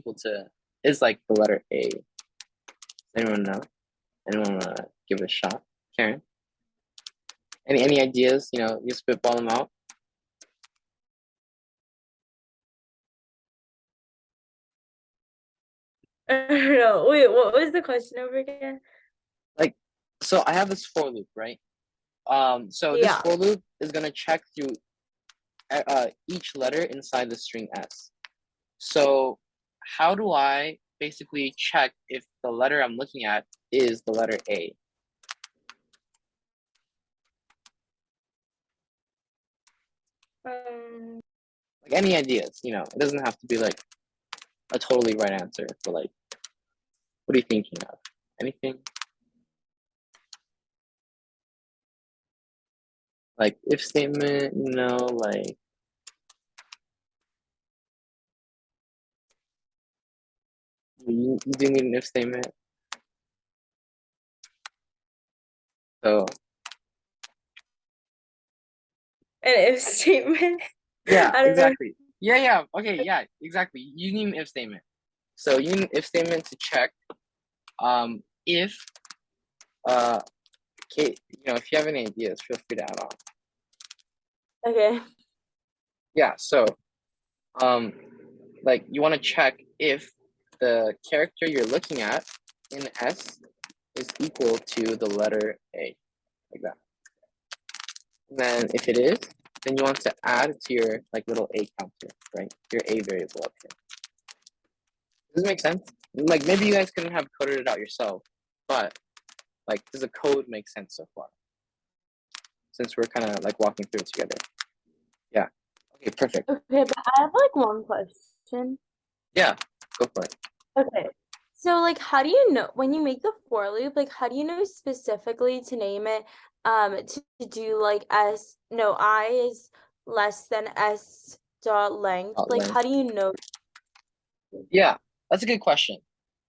like the letter A? Anyone know? Anyone wanna give it a shot? Karen? Any ideas? You spitball them out. I don't know. Wait, what was the question over again? Like, so I have this for loop, right? So this Yeah. for loop is gonna check through each letter inside the string s. So how do I basically check if the letter I'm looking at is the letter A? Like any ideas? It doesn't have to be like a totally right answer, but like, what are you thinking of? Anything? Like if statement, like you do need an if statement. So An if statement. yeah, I don't know. exactly. Yeah. Okay, yeah, exactly. You need an if statement. So you need an if statement to check if Kate, if you have any ideas, feel free to add on. Okay. Yeah, so um like you want to check if the character you're looking at in S is equal to the letter A, like that. And then if it is, then you want to add to your like little A counter, right? Your A variable up here. Does this make sense? Like maybe you guys couldn't have coded it out yourself, but like does the code make sense so far? Since we're kind of like walking through it together. Yeah. Okay, perfect. Okay, but I have like one question. Yeah, go for it. Okay. So like how do you know when you make the for loop, like how do you know specifically to name it to do like I is less than S dot length? Like how do you know? Yeah, that's a good question.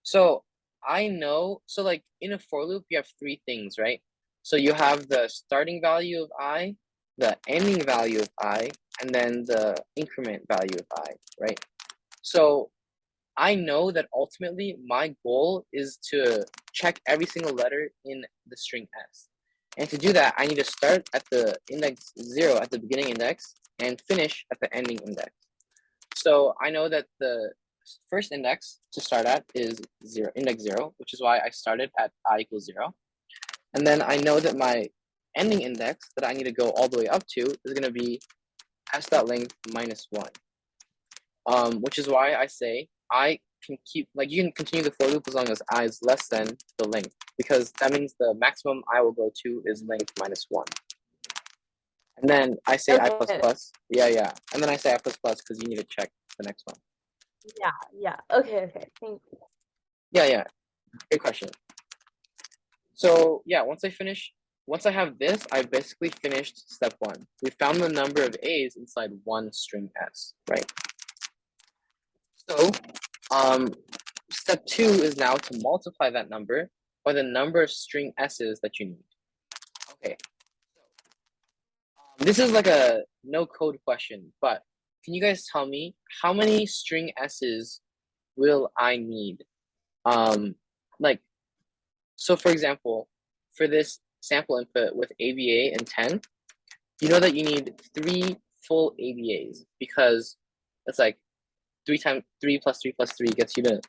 So I know, so like in a for loop, you have three things, right? So you have the starting value of I, the ending value of I, and then the increment value of I, right? So I know that ultimately my goal is to check every single letter in the string S. And to do that, I need to start at the index 0 at the beginning index and finish at the ending index. So I know that the first index to start at is 0, index 0, which is why I started at I equals 0. And then I know that my ending index that I need to go all the way up to is going to be s dot length minus 1. Which is why I say I can keep, like you can continue the for loop as long as I is less than the length, because that means the maximum I will go to is length minus 1. And then I say I plus Okay. plus. Yeah. And then I say I plus plus because you need to check the next one. Yeah. Okay. Thank you. Yeah. Good question. So yeah, once I have this, I basically finished step 1. We found the number of A's inside one string S, right? So step 2 is now to multiply that number by the number of string S's that you need. Okay, this is like a no code question, but can you guys tell me how many string S's will I need? Like, so for example, for this sample input with ABA and 10, you know that you need 3 full ABAs because it's like 3 times 3 plus 3 plus 3 gets you to,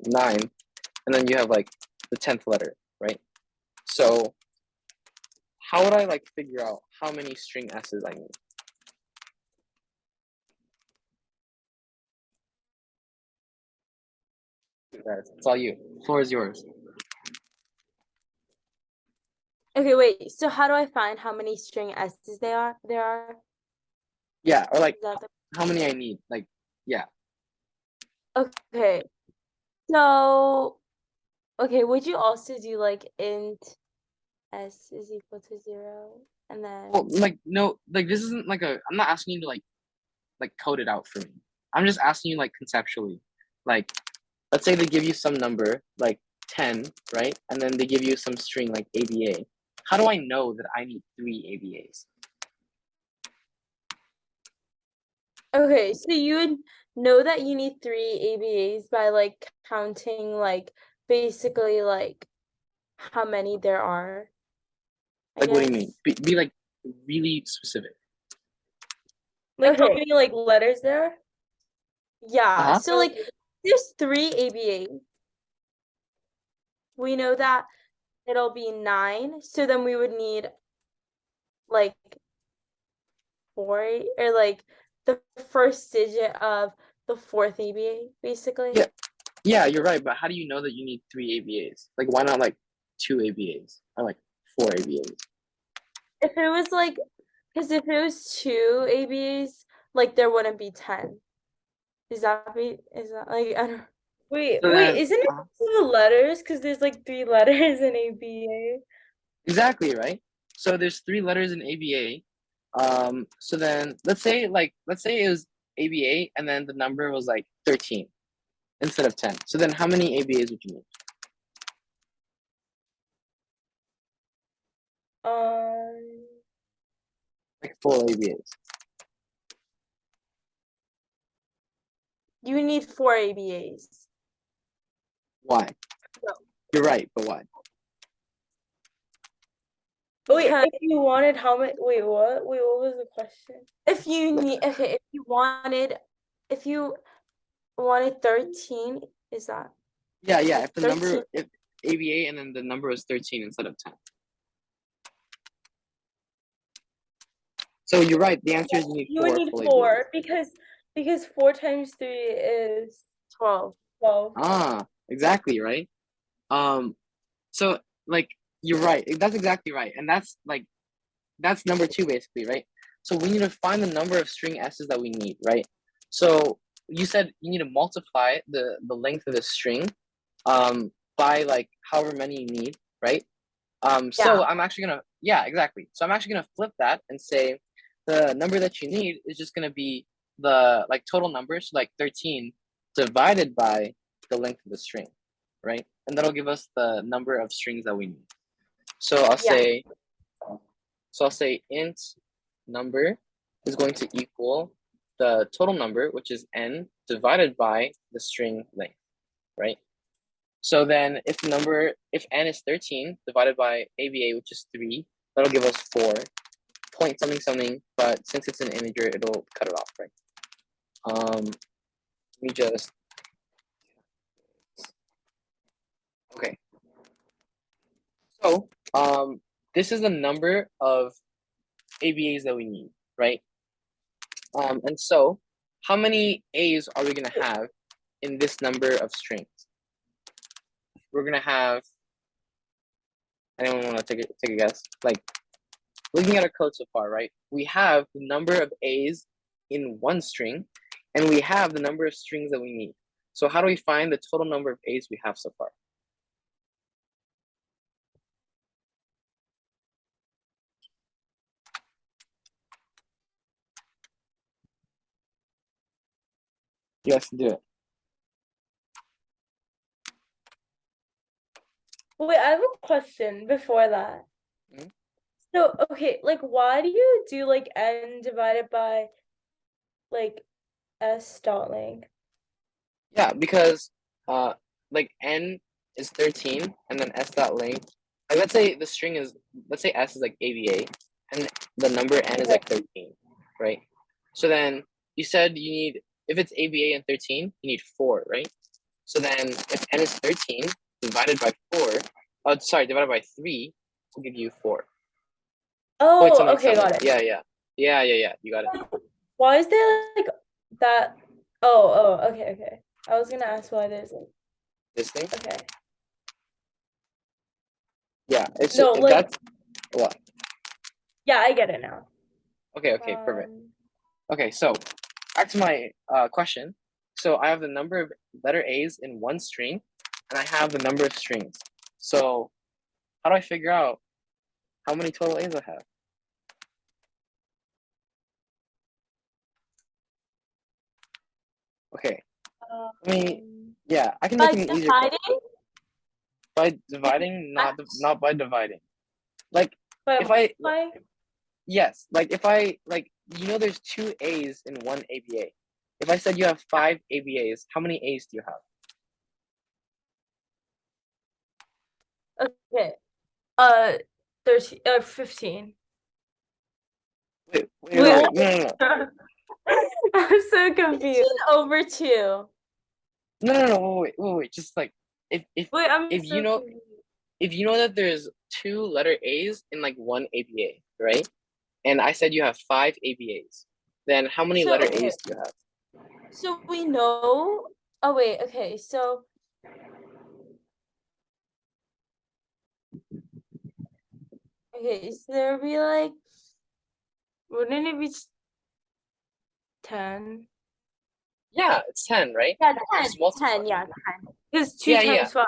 9, and then you have like the 10th letter, right? So how would I like figure out how many string S's I need? Guys, it's all you. Floor is yours. Okay, wait. So how do I find how many string S's there are? Yeah, or like Is that the how many I need. Like, yeah. Okay. So okay, would you also do like int S is equal to 0 and Well, then like no, like this isn't like a. I'm not asking you to like code it out for me. I'm just asking you like conceptually. Like, let's say they give you some number like 10, right? And then they give you some string like ABA. How do I know that I need 3 ABAs? okay, so you would know that you need 3 ABAs by like counting like basically like how many there are, I Like, what do you mean? guess. Be like really specific. Like how many like letters there are? Yeah, Uh-huh. so like there's 3 ABAs. We know that it'll be 9, so then we would need like 4 or like the first digit of the fourth ABA, basically. Yeah. Yeah, you're right, but how do you know that you need 3 ABAs? Like, why not like 2 ABAs or like 4 ABAs? If it was like, because if it was 2 ABAs, like there wouldn't be 10. Is that like I don't Wait, So wait, then, isn't it the letters? Because there's like three letters in ABA. exactly, right? So there's three letters in ABA. So then let's say it was ABA and then the number was like 13 instead of 10. So then how many ABAs would you need? Um, Like full ABAs. you need four ABAs. Why? No. You're right, but why? Wait, if you wanted how many? Wait, what? Wait, what was the question? If you need, okay, if you wanted 13, is that Yeah, yeah. like If the 13? number if ABA and then the number was 13 instead of 10. So you're right. The answer is you need You would four need full ABAs. four because 4 times 3 is 12. 12. Ah, exactly, right? Um, so like you're right. That's exactly right. And that's number two basically, right? So we need to find the number of string s's that we need, right? So you said you need to multiply the length of the string by like however many you need, right? So Yeah. I'm actually gonna, yeah, exactly. So I'm actually gonna flip that and say the number that you need is just gonna be the like total numbers, so like 13 divided by the length of the string, right? And that'll give us the number of strings that we need. So Yeah. I'll say int number is going to equal the total number, which is n divided by the string length, right? So then if n is 13 divided by ABA, which is 3, that'll give us 4 point something something, but since it's an integer, it'll cut it off, right? Let me just, okay. So, this is the number of ABAs that we need, right? And so how many A's are we gonna have in this number of strings? We're gonna have, anyone wanna take a guess? Like, looking at our code so far, right? We have the number of A's in one string, and we have the number of strings that we need. So how do we find the total number of A's we have so far? You guys can do it. Wait, I have a question before that. Mhm. So, okay, like why do you do like n divided by like s dot length? Yeah, because like n is 13, and then s dot length. Like let's say s is like ABA, and the number n is Okay. like 13, right? So then you said you need, if it's ABA and 13, you need 4, right? So then if n is 13 divided by 4, oh sorry, divided by 3 will give you 4. Point Oh, something okay, something. got it. Yeah, yeah. Yeah, yeah, yeah. You got it. Why is there like that? Okay, okay. I was gonna ask why there's like, This thing? okay. Yeah, it's No, like, that's what? yeah, I get it now. Okay, okay, perfect. Um, Okay, so back to my question. So I have the number of letter A's in one string, and I have the number of strings. So how do I figure out how many total A's I have? Okay, I mean, yeah, I can make by an easier question dividing, by dividing, not by dividing. Like by if I, multiplying. yes, like if I like, there's two A's in one ABA. If I said you have five ABAs, how many A's do you have? Okay. Uh, 13, 15. Wait, Wait, no. I'm so confused. 15 over 2. No, wait. Just like Wait, I'm if you so know confused. if you know that there's two letter A's in like one ABA, right? And I said you have five ABAs, then how many So, letter okay. A's do you have? So we know. Oh, wait, okay. So, okay, so there would be like, wouldn't it be 10? Yeah, it's 10, right? Yeah, You 10, just multiply. 10, yeah, 10. Because 2 Yeah, yeah, times 5.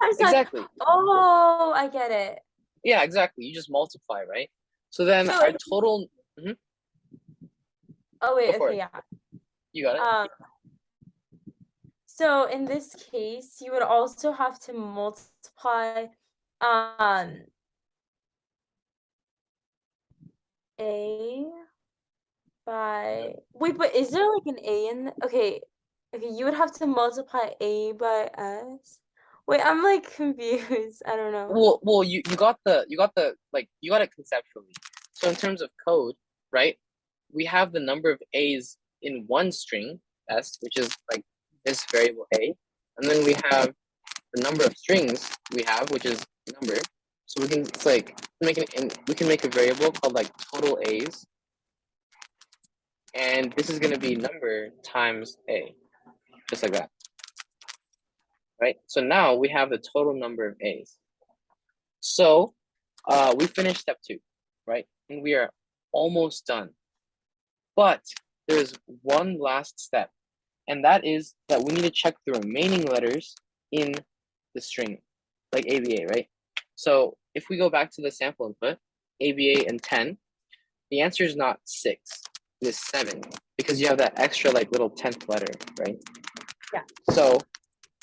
Times 5. exactly. Oh, I get it. Yeah, exactly. You just multiply, right? So then So our if, total, mhm, oh go wait, for okay, it. yeah. You got it? Um, so in this case, you would also have to multiply um A by wait, but is there like an A in okay, okay, you would have to multiply A by S. Wait, I'm like confused. I don't know. Well, you got it conceptually. So in terms of code, right? We have the number of A's in one string, S, which is like this variable A, and then we have the number of strings we have, which is number. So we can it's like we can make a variable called like total A's, and this is going to be number times A, just like that, right? So now we have the total number of A's. So we finished step 2, right? And we are almost done. But there's one last step, and that is that we need to check the remaining letters in the string, like ABA, right? So if we go back to the sample input, ABA and 10, the answer is not 6, it is 7, because you have that extra like little 10th letter, right? Yeah. So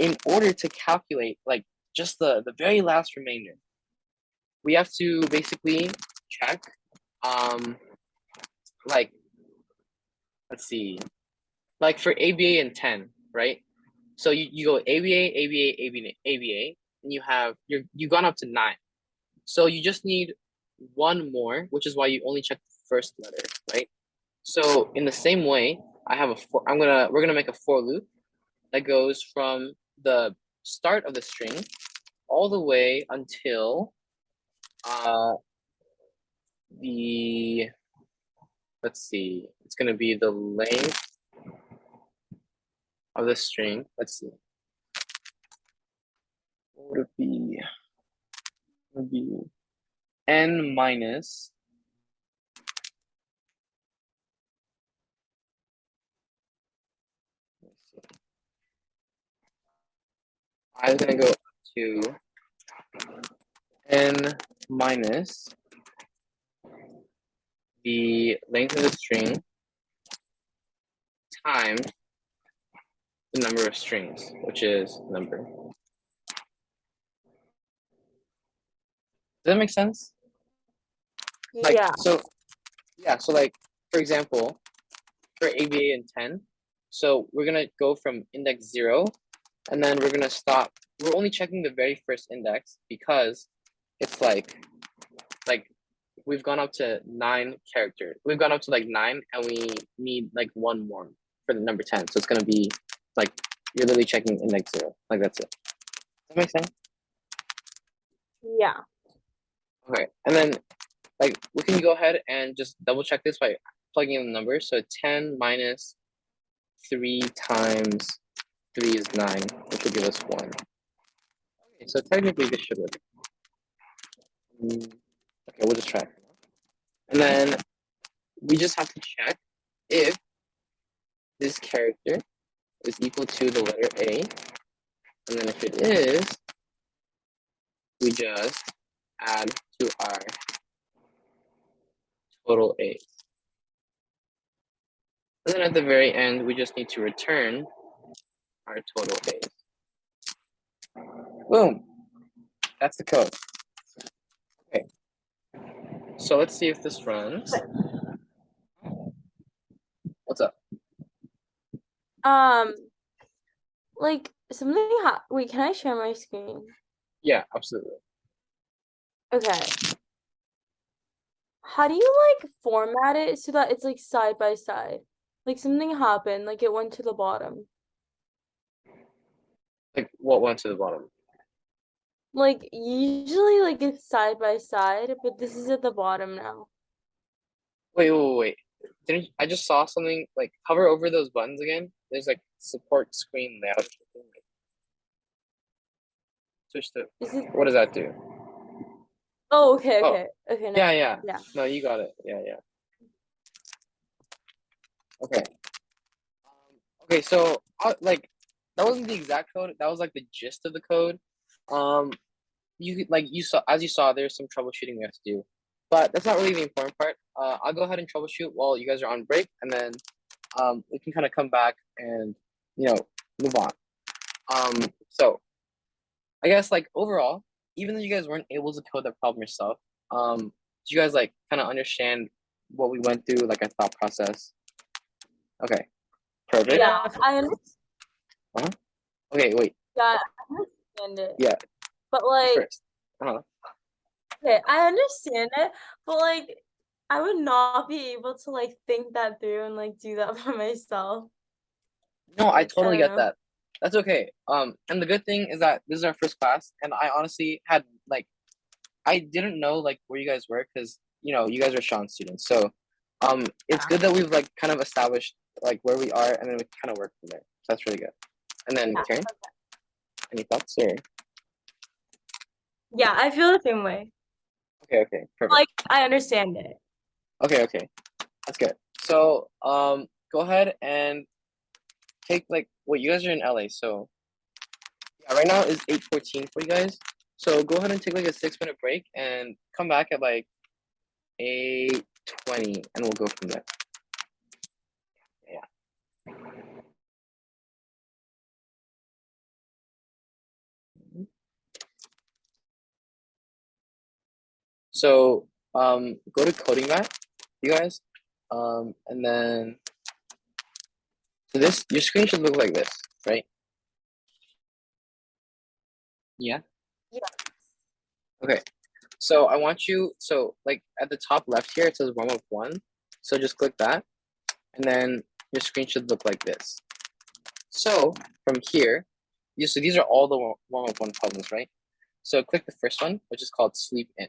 in order to calculate like just the very last remainder, we have to basically check like let's see, like for ABA and 10, right? So you go ABA, and you've gone up to 9. So you just need one more, which is why you only check the first letter, right? So in the same way, we're gonna make a for loop that goes from the start of the string all the way until uh the let's see, it's gonna be the length of the string. Let's see. What would it be? It would be n minus. I'm gonna go up to n minus the length of the string times the number of strings, which is number. Does that make sense? Like Yeah. so, yeah. So like for example, for ABA and 10, so we're gonna go from index 0, and then we're gonna stop. We're only checking the very first index because it's like we've gone up to 9 characters. We've gone up to like 9, and we need like one more for the number 10. So it's gonna be like you're literally checking index 0. Like that's it. Does that make sense? Yeah. Okay. And then like we can go ahead and just double check this by plugging in the numbers. So 10 minus 3 times 3 is 9, which will give us 1. Okay, so technically this should work. Okay, we'll just try. And then we just have to check if this character is equal to the letter A. And then if it is, we just add to our total A. And then at the very end, we just need to return our total A. Boom. That's the code. Okay. So let's see if this runs. What's up? Um, like something wait, can I share my screen? Yeah, absolutely. Okay. How do you like format it so that it's like side by side? Like something happened, like it went to the bottom. Like what went to the bottom? Like usually like it's side by side, but this is at the bottom now. Wait. Didn't I just saw something like hover over those buttons again? There's like support screen layout or something. Switch to Is it what does that do? Oh, okay, Oh, okay. Okay, no. yeah. Yeah. No, you got it. Yeah. Okay. Okay, so like that wasn't the exact code. That was like the gist of the code. Um, you saw as you saw, there's some troubleshooting we have to do, but that's not really the important part. I'll go ahead and troubleshoot while you guys are on break, and then we can kind of come back and you know move on. So I guess like overall, even though you guys weren't able to code the problem yourself, do you guys like kind of understand what we went through, like our thought process? Okay, perfect. Yeah, I understand. Uh-huh. Okay, wait. Yeah, I understand it. Yeah, But you like, first. Uh-huh. okay, I understand it, but like, I would not be able to like think that through and like do that by myself. No, I Like, I totally don't get know. that. That's okay. And the good thing is that this is our first class, and I honestly had like I didn't know like where you guys were because you guys are Sean students. So it's Yeah. good that we've like kind of established like where we are, and then we can kind of work from there. So that's really good. And then Yeah. Karen, any thoughts or Yeah, I feel the same way. okay, perfect. Like, I understand it. Okay, that's good. So go ahead and take like what you guys are in LA, so yeah, right now is 8:14 for you guys. So go ahead and take like a 6 minute break and come back at like 8:20 and we'll go from there. Yeah. So go to coding mat, you guys. And then so this your screen should look like this, right? Yeah. Yeah. Okay. So I want you so like at the top left here it says warm up one. So just click that and then your screen should look like this. So from here, so these are all the warm up one problems, right? So click the first one, which is called sleep in.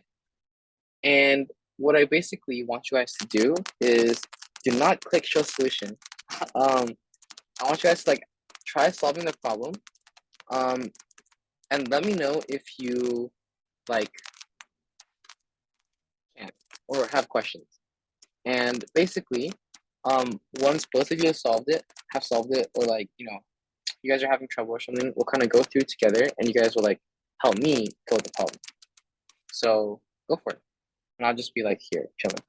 And what I basically want you guys to do is do not click show solution. Um, I want you guys to like try solving the problem. Um, and let me know if you like can't or have questions. And basically, once both of you have solved it, or like, you guys are having trouble or something, we'll kind of go through together and you guys will like help me code the problem. So go for it. And I'll just be like here, chilling.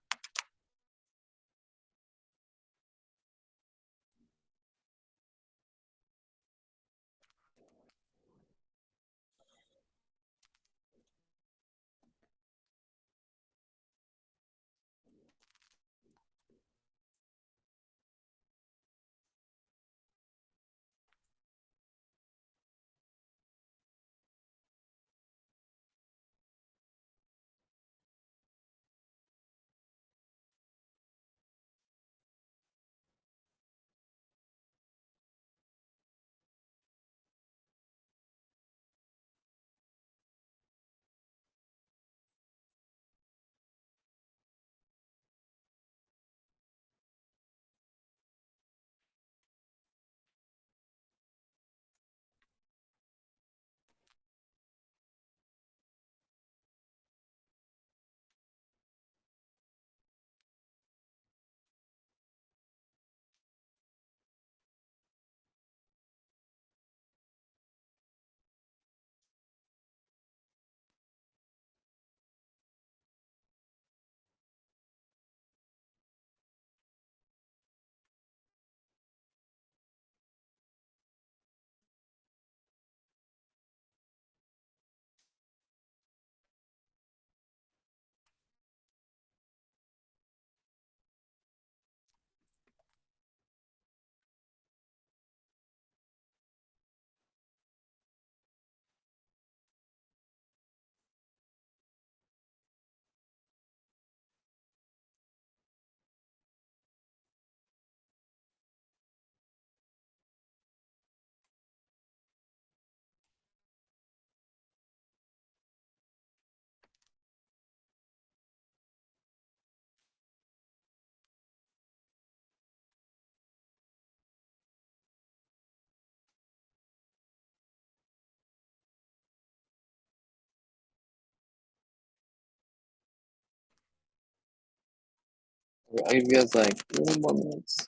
I'll give you guys like 1 more minutes.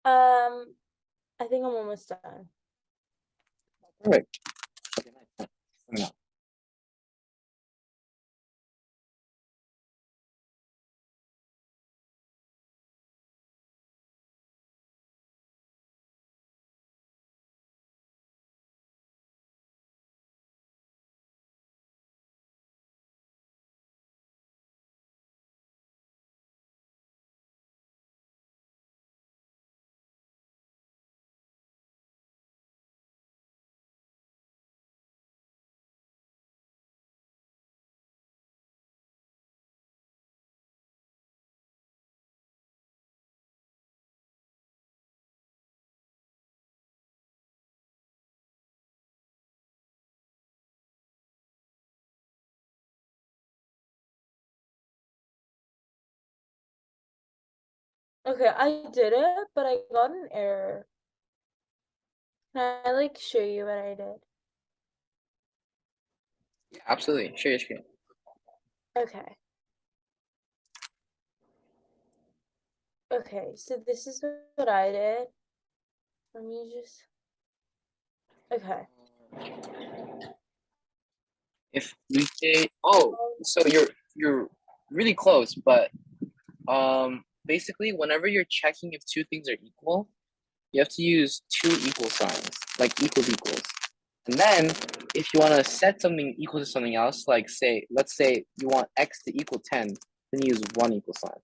I think I'm almost done. Perfect. Okay, nice. Let me know. Okay, I did it, but I got an error. Can I like show you what I did? Yeah, absolutely. Share your screen. Okay. Okay, so this is what I did. Let me just. Okay. If weekday, oh, so you're really close, but basically whenever you're checking if two things are equal, you have to use two equal signs, like equals equals. And then if you want to set something equal to something else, like say, let's say you want x to equal 10, then you use one equal sign.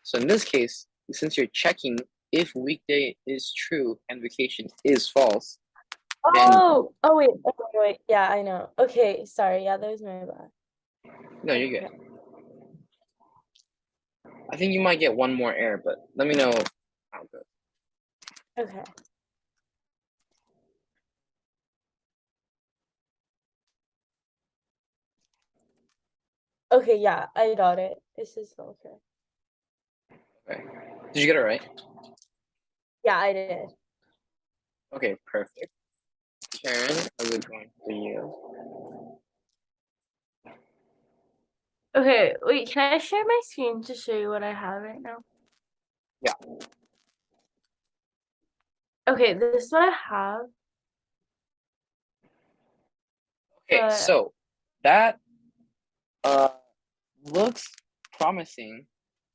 So in this case, since you're checking if weekday is true and vacation is false, then Oh wait, wait. Yeah, I know. Okay, sorry. Yeah, that was my bad. no, you're Okay. good. I think you might get one more error, but let me know how good. Okay. Okay, yeah, I got it. This is okay. Okay. Did you get it right? Yeah, I did. Okay, perfect. Karen, how's it going for you? Okay, wait, can I share my screen to show you what I have right now? Yeah. Okay, this is what I have, Okay, but so that uh looks promising,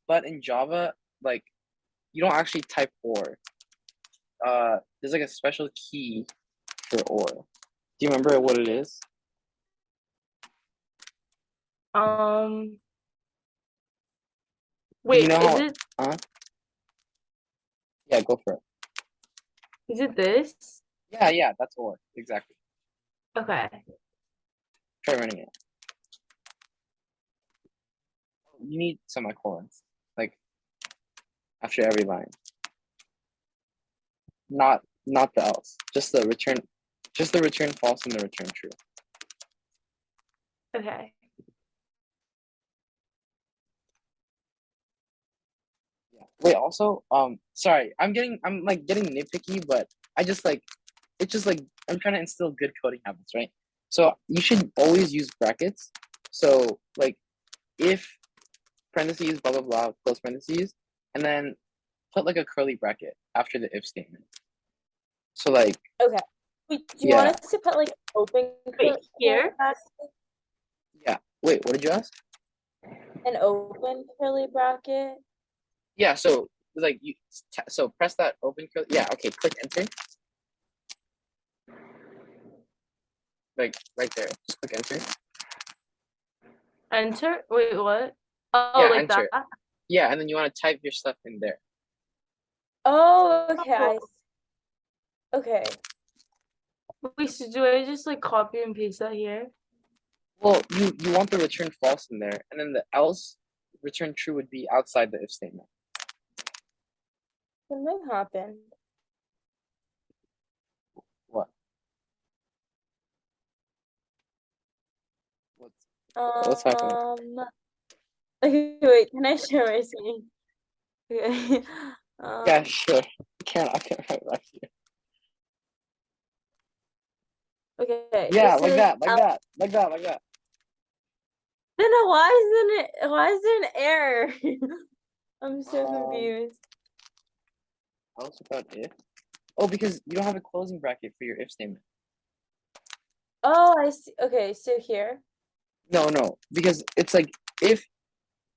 but in Java, like you don't actually type or. There's like a special key for or. Do you remember what it is? um Do you wait, know is how? it Uh, yeah, go for it. is it this? Yeah, yeah, that's or exactly. Okay. Try running it. You need semicolons, like after every line. Not the else. Just the return false and the return true. Okay. Yeah. Wait, also, sorry, I'm like getting nitpicky, but I just like, it's just like I'm trying to instill good coding habits, right? So you should always use brackets. So like, if parentheses, blah blah blah, close parentheses, and then put like a curly bracket after the if statement. So like, Okay. Wait, do you want yeah, us to put like open Wait, here? yeah. Wait, what did you ask? an open curly bracket? Yeah, so like so press that open curly. Yeah, okay, click enter. Like right there, just click enter. Enter? Wait, what? Oh, Yeah, like that? enter. Yeah, and then you want to type your stuff in there. Oh, okay. Okay. Wait, so do I just like copy and paste that here? Well, you want the return false in there, and then the else return true would be outside the if statement. Something happened. What? What's happening? Okay, wait, can I share my screen? Okay. Yeah, Um, sure. I can't write right here. okay, Yeah, this like is that, like that, like that, like that. then why is there an error? I'm so Um, confused. else without if. Oh, because you don't have a closing bracket for your if statement. Oh, I see. Okay, so here. No, no, because it's like if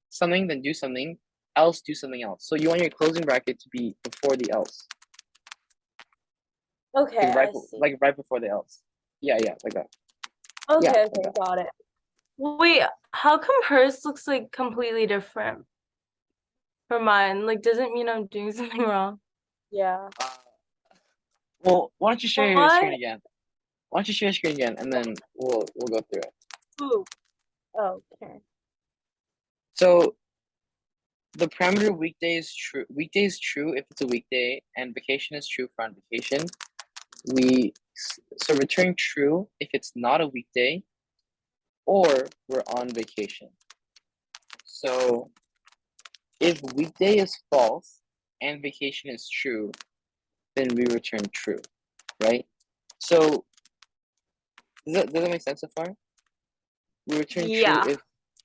something, then do something, else do something else. So you want your closing bracket to be before the else, Okay, I see. like right before the else. Yeah, yeah, like that. Yeah, Okay, like okay, that. got it. Wait, how come hers looks like completely different from mine? Like, doesn't mean I'm doing something wrong. Yeah. Uh, well, why don't you share your screen What? again? Why don't you share your screen again, and then we'll go through it. Ooh. Okay. So the parameter weekday is true. Weekday is true if it's a weekday, and vacation is true for on vacation. We so return true if it's not a weekday or we're on vacation. So if weekday is false and vacation is true, then we return true, right? So does that make sense so far? We return true Yeah.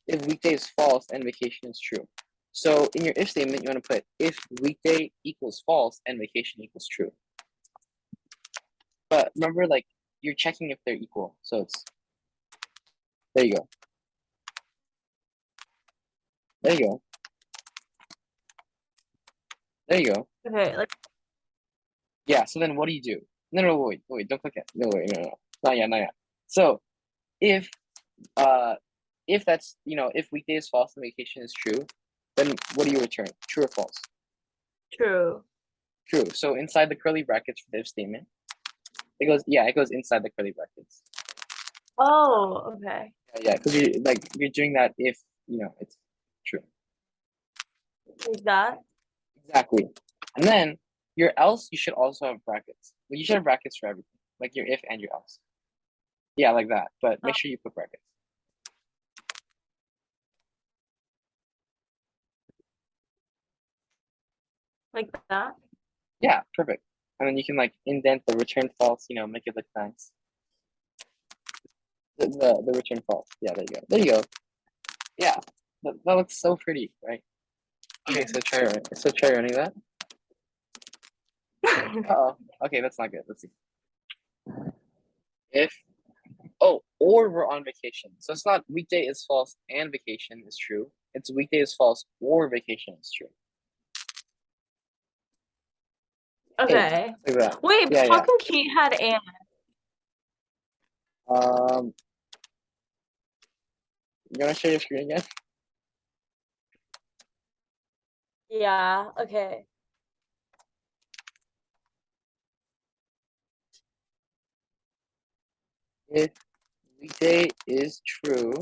if weekday is false and vacation is true. So in your if statement, you want to put if weekday equals false and vacation equals true. But remember, like you're checking if they're equal. So it's there you go. There you go. There you go. Okay, like Yeah. So then what do you do? No, no, wait, don't click it. No, wait, no, no, not yet, not yet. So if uh if that's if weekday is false and vacation is true, then what do you return? True or false? true. True. So inside the curly brackets for the if statement, it goes inside the curly brackets. Oh, okay. Yeah, because you're doing that if it's true. Like that. Exactly. And then your else you should also have brackets. Well, you should have brackets for everything, like your if and your else. Yeah, like that. But Oh, make sure you put brackets. like that. Yeah, perfect. And then you can like indent the return false, make it look nice. The return false. Yeah, there you go. There you go. Yeah, that looks so pretty, right? Okay, so try running that. Uh-oh. Okay, that's not good. Let's see. If or we're on vacation. So it's not weekday is false and vacation is true. It's weekday is false or vacation is true. Hey, Okay. like that. Wait, but Yeah, how yeah. come Kate had Anne? Um, you wanna share your screen again? Yeah, okay. If weekday is true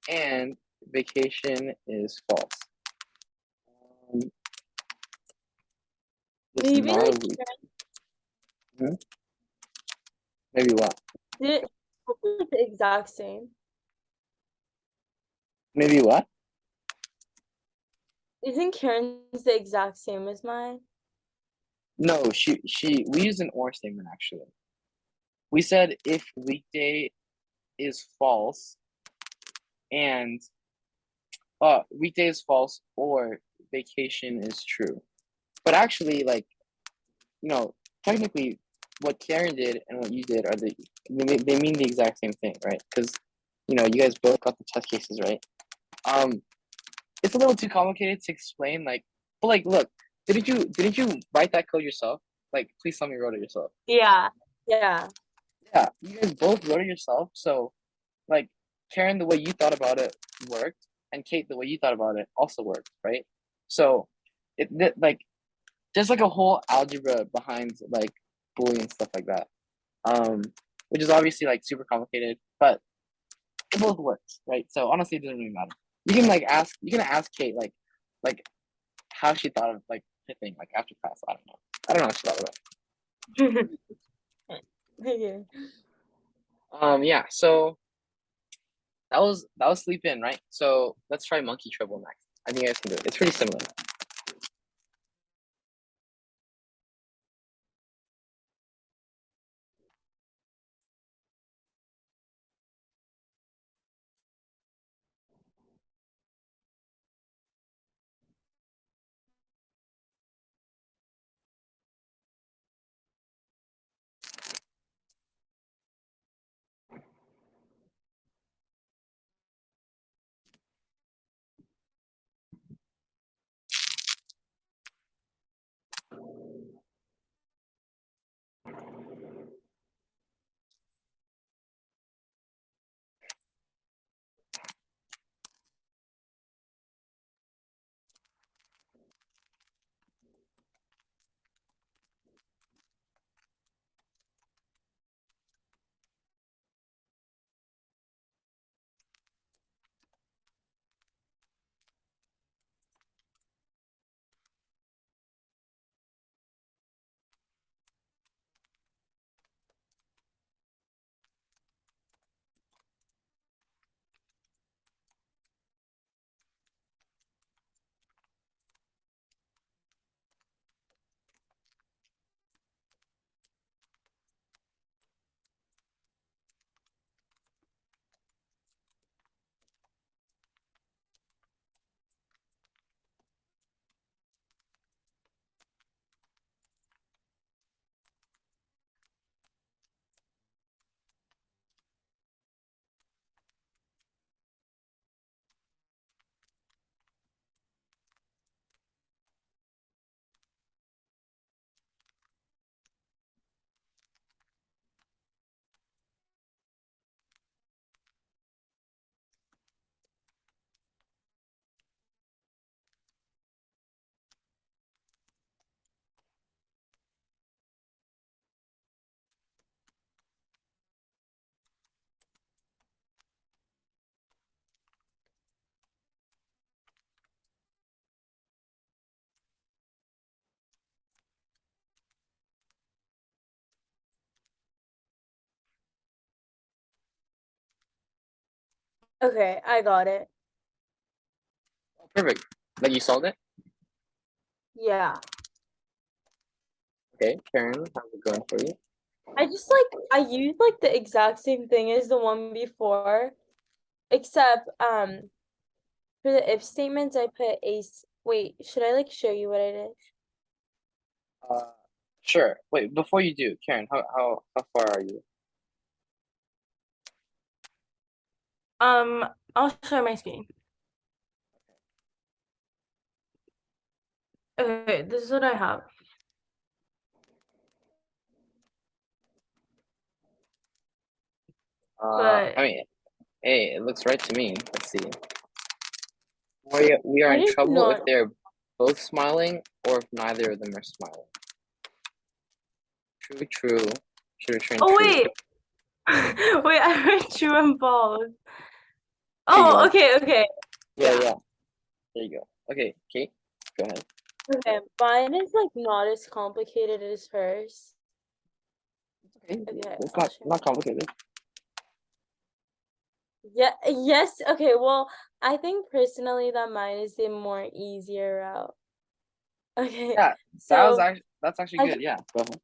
and vacation is false. Um, it's Maybe not a like week. Hmm? Maybe what? it like the exact same. Maybe what? Isn't Karen's the exact same as mine? No, we used an or statement actually. We said if weekday is false and weekday is false or vacation is true. But actually, like, you know, technically what Karen did and what you did are they mean the exact same thing, right? Because you guys both got the test cases right. Um, it's a little too complicated to explain, like, but like, look, didn't you write that code yourself? Like, please tell me you wrote it yourself. Yeah. Yeah. Yeah, you guys both wrote it yourself, so like Karen, the way you thought about it worked, and Kate, the way you thought about it also worked, right? So like there's like a whole algebra behind like Boolean stuff like that, um, which is obviously like super complicated, but it both works, right? So honestly, it doesn't really matter. You can ask Kate like how she thought of like the thing like after class. I don't know. I don't know what she thought about Okay. it. Yeah. So that was sleep in, right? So let's try monkey treble next. I think you guys can do it. It's pretty similar. Okay, I got it. Oh, perfect. Like you solved it? Yeah. Okay, Karen, how's it going for you? I just like I used like the exact same thing as the one before, except for the if statements I put wait, should I like show you what I did? Uh, sure. Wait, before you do, Karen, how far are you? Um, I'll share my screen. Okay, this is what I have. I But mean, hey, it looks right to me. Let's see. We are I in did trouble if not. they're both smiling or if neither of them are smiling. True, true. Should return Oh true. wait. Wait, I heard true and false. There you Oh, go. okay, okay. Yeah, Yeah. yeah. There you go. Okay, Kate, go ahead. Okay, mine is like not as complicated as hers. Okay, Okay, it's I'll not share. not complicated. Yeah, yes. Okay, well, I think personally that mine is the more easier route. Okay, Yeah, so that's actually I good. just, Yeah, go ahead.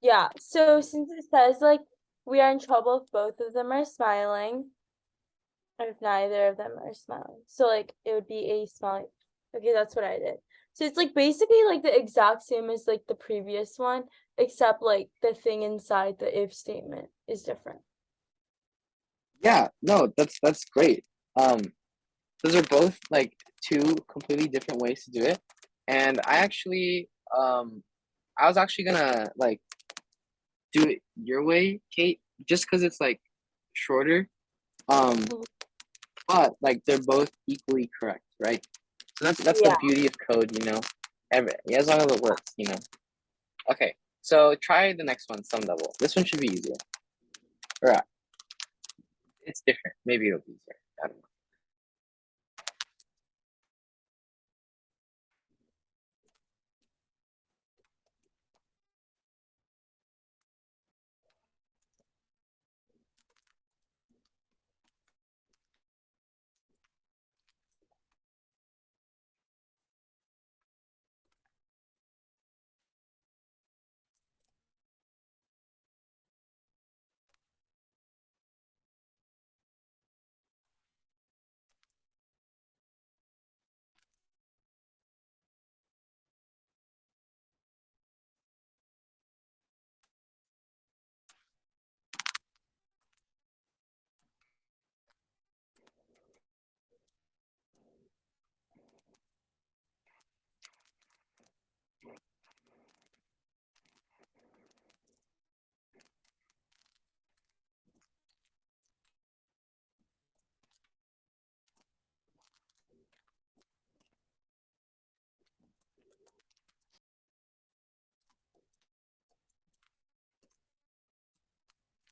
yeah, so since it says like we are in trouble if both of them are smiling, or if neither of them are smiling. So like it would be a smiling. Okay, that's what I did. So it's like basically like the exact same as like the previous one, except like the thing inside the if statement is different. Yeah, no, that's great. Um, those are both like two completely different ways to do it. And um I was actually gonna like do it your way, Kate, just because it's like shorter. Um, Mhm. but like they're both equally correct, right? So that's the Yeah. beauty of code, you know. As long as it works, you know. Okay, so try the next one, some level. This one should be easier. All right, it's different. Maybe it'll be easier. I don't know.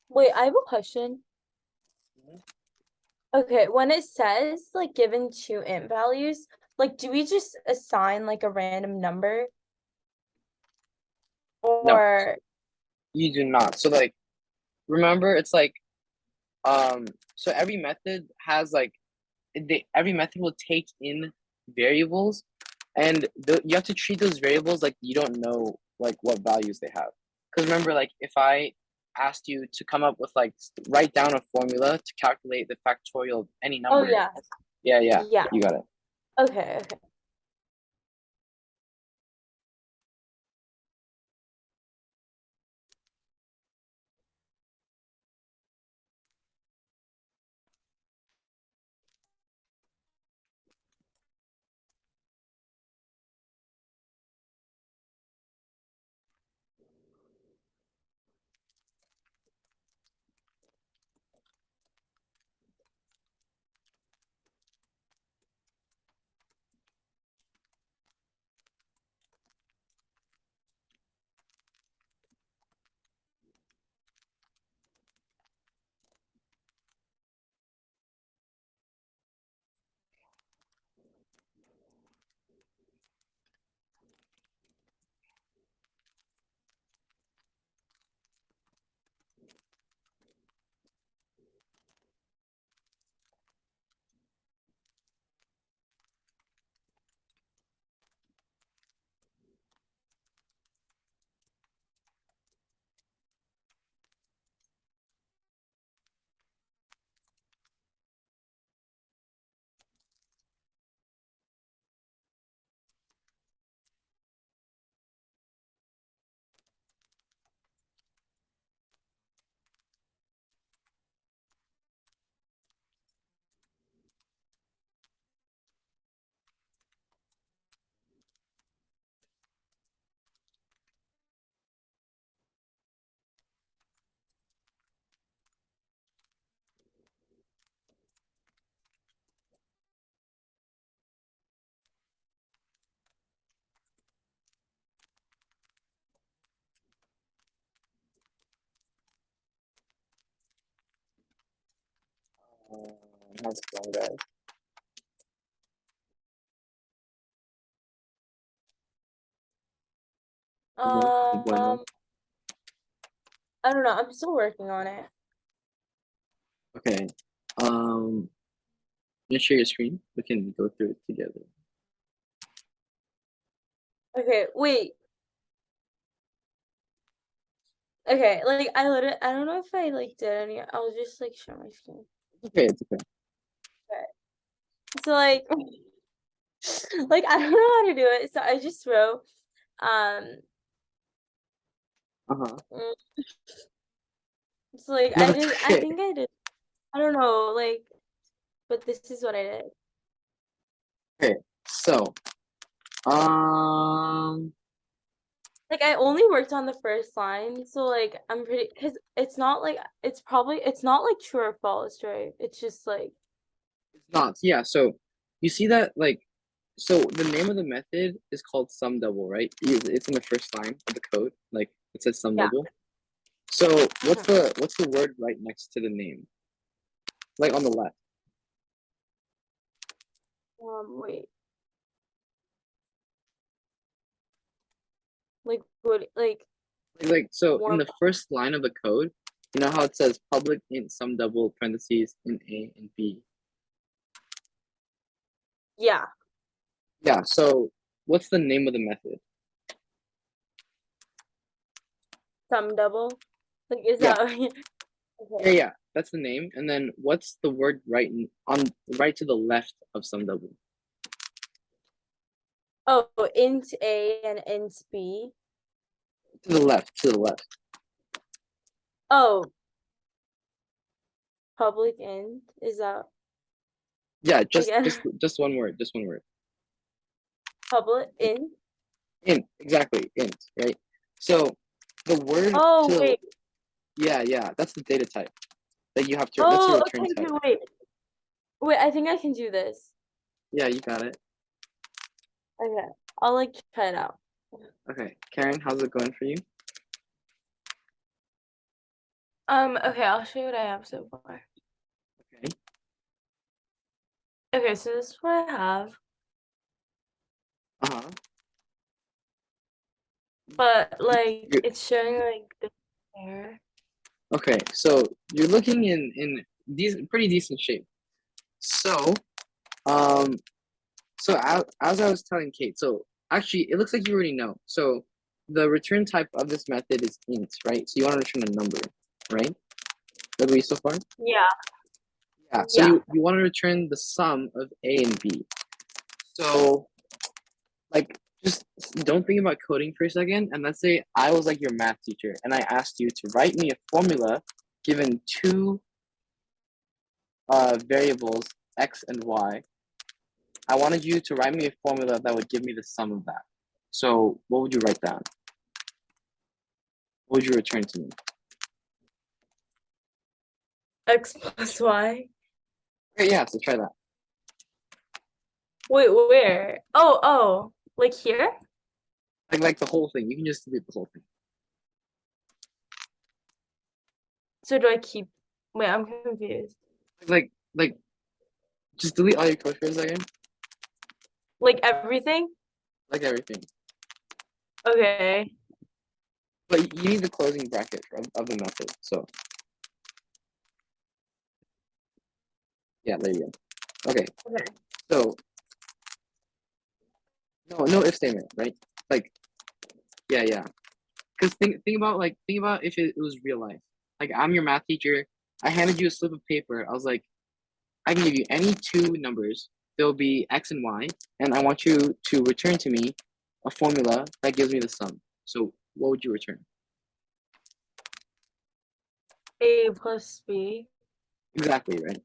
Wait, I have a question. Okay, when it says like given two int values, like do we just assign like a random number No, or you do not. So like, remember, it's like so every method has like every method will take in variables, and you have to treat those variables like you don't know like what values they have. Because remember, like if I asked you to come up with like write down a formula to calculate the factorial of any oh number. yeah. Yeah, yeah, Yeah. you got it. Okay, okay. How's it going, guys? Bueno. Um, I don't know. I'm still working on it. Okay. You share your screen. We can go through it together. Okay, wait. Okay, like I don't know if I like did any. I'll just like share my screen. Okay, it's okay. Okay. So like like I don't know how to do it. So I just wrote um Uh-huh. mm, so like No, it's I okay. think I did. I don't know, like but this is what I did. Okay. So, um, Like I only worked on the first line, so like I'm pretty because it's not like it's not like true or false, right? It's just like it's not. Yeah. So, you see that like, so the name of the method is called sum double, right? It's in the first line of the code. Like it says sum yeah. double. So, Mhm. what's the word right next to the name? Like on the left. Wait, like what like Like so in more the first line of the code, you know how it says public int sum double parentheses in A and B. yeah, Yeah. So, what's the name of the method? sum double. Like is Yeah. that Yeah, okay? yeah, that's the name. And then what's the word on right to the left of sum double? Oh, int A and int B. To the left, to the left. Oh, public int is that Yeah, like just one word, just one word. public int? Int, exactly, int, right? So the word Oh to wait. yeah, yeah, that's the data type that you have to that's a Oh return okay, type. okay, wait. Wait, I think I can do this. Yeah, you got it. Okay. I'll like try it out. Okay. Karen, how's it going for you? Okay, I'll show you what I have so far. Okay. Okay, so this is what I have, Uh-huh. but like You- it's showing like the error. Okay, so you're looking in decent pretty decent shape. So, um So as I was telling Kate, so actually it looks like you already know. So the return type of this method is int, right? So you want to return a number, right? That way so far? Yeah, Yeah. So yeah. you want to return the sum of A and B. So like just don't think about coding for a second, and let's say I was like your math teacher and I asked you to write me a formula given two variables x and y. I wanted you to write me a formula that would give me the sum of that. So what would you write down? What would you return to me? X plus Y. Okay, yeah, so try that. Wait, where? Oh, like here? Like the whole thing. You can just delete the whole thing. So do I keep? Wait, I'm confused. Like just delete all your code for a second. Like everything? Like everything. Okay. But you need the closing bracket of the method. So yeah, there you go. Okay. Okay. So no if statement, right? Like yeah, yeah. Because think about if it was real life. Like I'm your math teacher. I handed you a slip of paper. I was like, I can give you any two numbers. There'll be x and y, and I want you to return to me a formula that gives me the sum. So what would you return? A plus B. Exactly, right?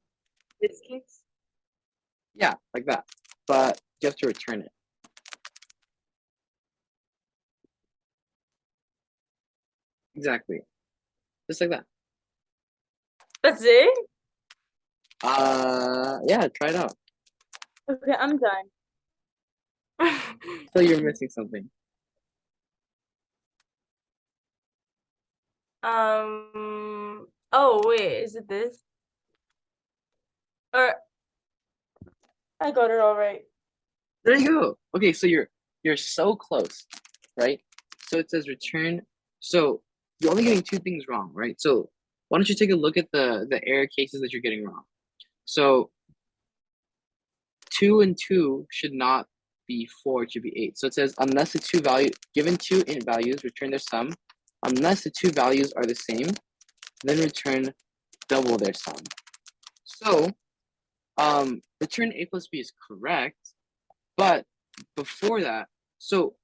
This case? Yeah, like that. But you have to return it. Exactly. Just like that. That's it? Yeah, try it out. Okay, I'm done. So you're missing something. Oh wait, is it this? Or I got it all right. There you go. Okay, so you're so close, right? So it says return. So you're only getting two things wrong, right? So why don't you take a look at the error cases that you're getting wrong? So 2 and 2 should not be 4, it should be 8. So it says unless the two value given two int values, return their sum. Unless the two values are the same, then return double their sum. So return a plus b is correct, but before that, so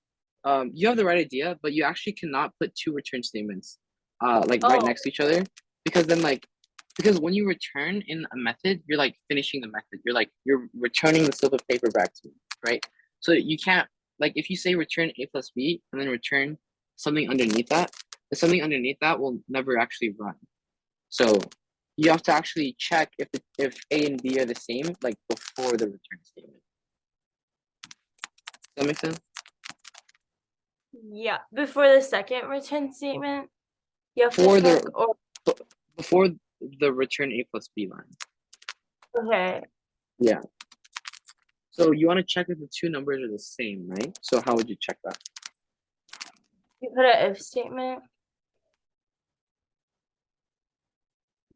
you have the right idea, but you actually cannot put two return statements like right Oh, next to each other, because then like because when you return in a method, you're like finishing the method. You're returning the slip of paper back to me, right? So you can't, like, if you say return a plus b and then return something underneath that, the something underneath that will never actually run. So you have to actually check if a and b are the same, like before the return statement. Does that make sense? yeah. Before the second return statement, you have to For check. the Or before the return a plus b line. okay. Yeah. So you want to check if the two numbers are the same, right? So how would you check that? You put an if statement.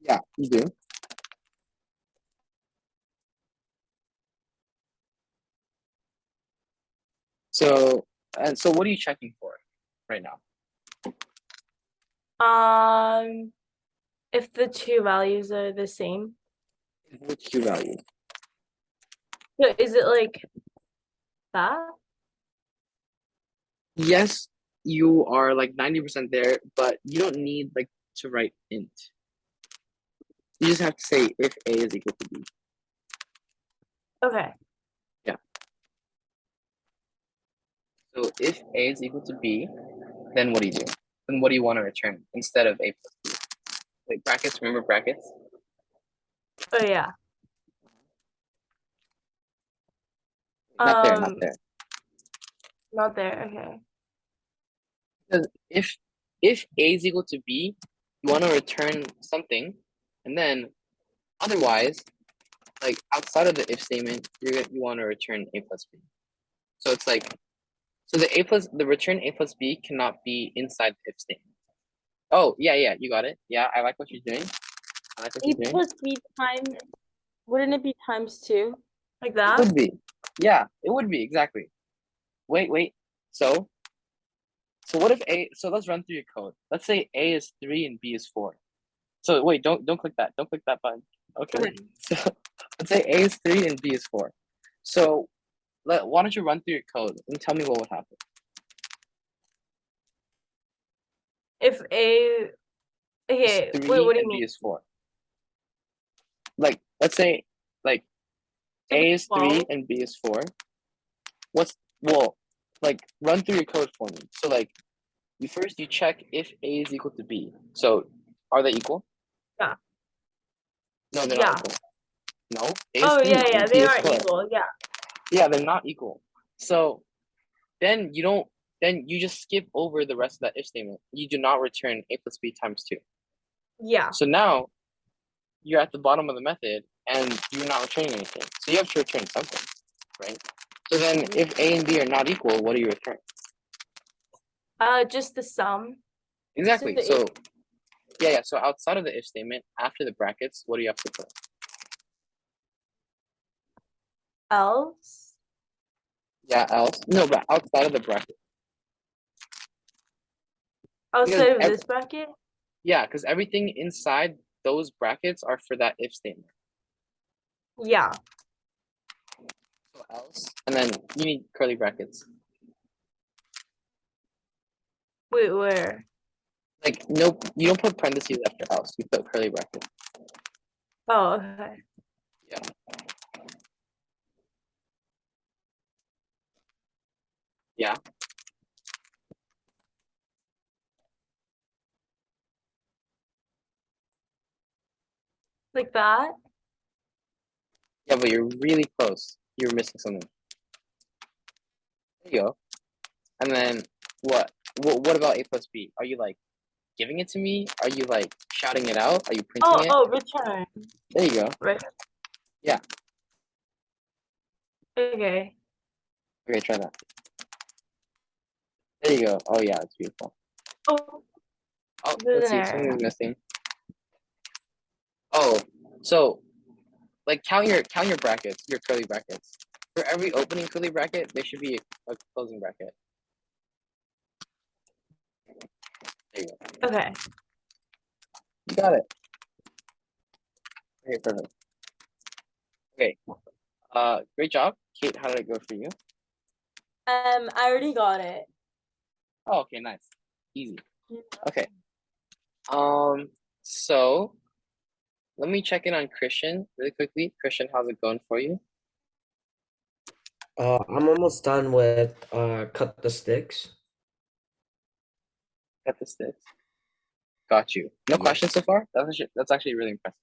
Yeah, you do. So so what are you checking for right now? If the two values are the same. Which two values? So is it like that? Yes, you are like 90% there, but you don't need like to write int. You just have to say if a is equal to b. Okay. Yeah. So if a is equal to b, then what do you do? Then what do you want to return instead of a plus b? Like brackets, remember brackets? Oh yeah. Not there, not Um, there. not there. Okay. Because if a is equal to b, you want to return something, and then otherwise, like outside of the if statement, you want to return a plus b. So it's like so the return a plus b cannot be inside the if statement. Oh yeah, you got it. Yeah, I like what you're doing. I like what A you're doing. plus B times, wouldn't it be times two? Like It that? would be. Yeah, it would be exactly. Wait. So what if a? So let's run through your code. Let's say a is 3 and b is 4. So wait, don't click that. Don't click that button. Okay. Okay. So let's say a is 3 and b is 4. So why don't you run through your code and tell me what would happen? If A, Is okay, wait, 3 what do you and b mean? is 4. Like let's say like It'd a be is 3 12. and b is 4. What's well like run through your code for me. So like you check if a is equal to b. So are they equal? Yeah. No, they're not Yeah. equal. No, a is Oh 3 yeah, and b they is are 4. equal. Yeah. Yeah, they're not equal. So then you don't then you just skip over the rest of that if statement. You do not return a plus b times 2. Yeah. So now you're at the bottom of the method and you're not returning anything. So you have to return something, right? So then if a and b are not equal, what do you return? Just the sum. So Exactly. the So yeah. So outside of the if statement, after the brackets, what do you have to put? else. Yeah, else. No, but outside of the bracket. Because Outside of this bracket? yeah, because everything inside those brackets are for that if statement. Yeah. So else, and then you need curly brackets. Wait, where? Like nope, you don't put parentheses after else. You put curly brackets. Oh, okay. Yeah. Yeah. Like that? Yeah, but you're really close. You're missing something. There you go. And then what? What about a plus b? Are you like giving it to me? Are you like shouting it out? Are you printing it? Oh, return. There you go. Right. Yeah. Okay. Okay, try that. There you go. Oh yeah, it's beautiful. Oh, Oh, there's let's an see, error. something's missing. Oh, so like count your brackets, your curly brackets. For every opening curly bracket, there should be a closing bracket. There you go. Okay. You got it. Okay, perfect. Okay. Great job, Kate. How did it go for you? I already got it. Oh, okay, nice, easy. Okay. So let me check in on Christian really quickly. Christian, how's it going for you? I'm almost done with cut the sticks. Got the sticks. Got you. No Yeah. questions so far? That's actually really impressive.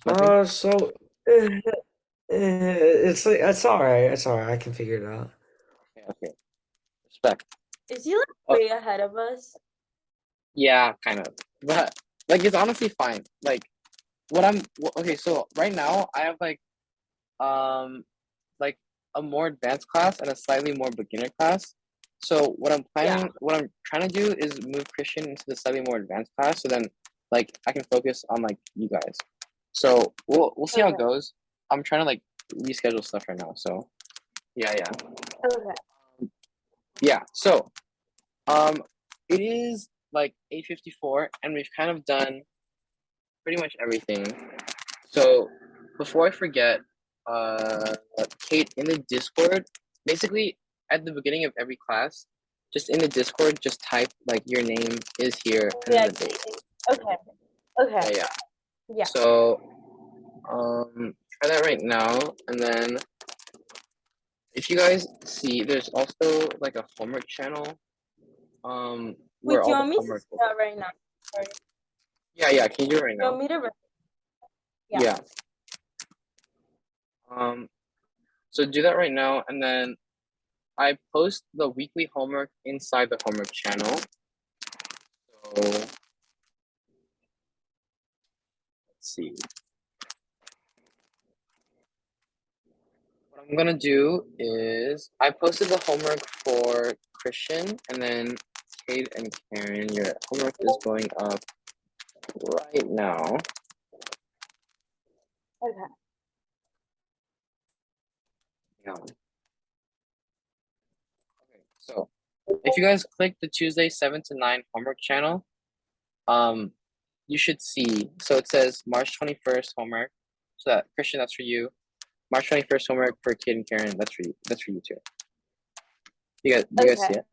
Nothing? So it's like it's all right. It's all right. I can figure it out. Okay, okay. Respect. Is he like Oh, way ahead of us? yeah, kind of. But like it's honestly fine. Like okay, so right now I have um like a more advanced class and a slightly more beginner class. So Yeah. what I'm trying to do is move Christian into the slightly more advanced class so then like I can focus on like you guys. So we'll see how it Okay. goes. I'm trying to like reschedule stuff right now. So yeah, yeah. Okay. Yeah. So um it is like 8:54 and we've kind of done pretty much everything. So before I forget, uh, Kate, in the Discord, basically at the beginning of every class, just in the Discord, just type like your name is here and then Yeah. the date. Okay. Okay. Yeah, yeah. Yeah. So try that right now, and then if you guys see, there's also like a homework channel, where Wait, do all you the want me to do homework. that right now? Or do Yeah, yeah. Can you do it right you now? want me to? Yeah. Yeah. Um. So do that right now, and then I post the weekly homework inside the homework channel. So let's see. What I'm gonna do is I posted the homework for Christian and then Kate and Karen. Your homework is going up right now. Okay. Yeah. Okay, so if you guys click the Tuesday 7 to 9 homework channel, um, you should see. So it says March 21st homework. So that Christian, that's for you. March 21st homework for Kate and Karen. That's for you. That's for you too. You guys see Okay. it?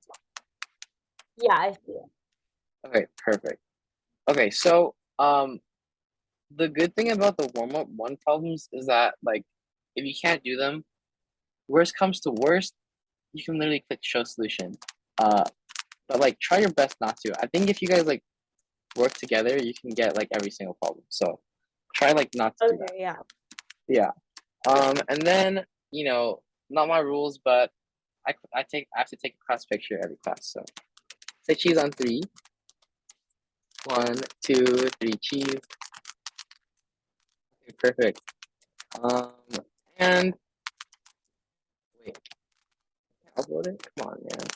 Yeah, I see it. Okay, perfect. Okay, so the good thing about the warm up one problems is that like if you can't do them, worst comes to worst, you can literally click show solution. Uh, but like try your best not to. I think if you guys like work together, you can get like every single problem. So try like not to do that. Okay. Yeah. Yeah. And then not my rules, but I have to take a class picture every class. So say cheese on three. 1, 2, 3, cheese. Okay, perfect. Um, and wait, upload it. Come on, man.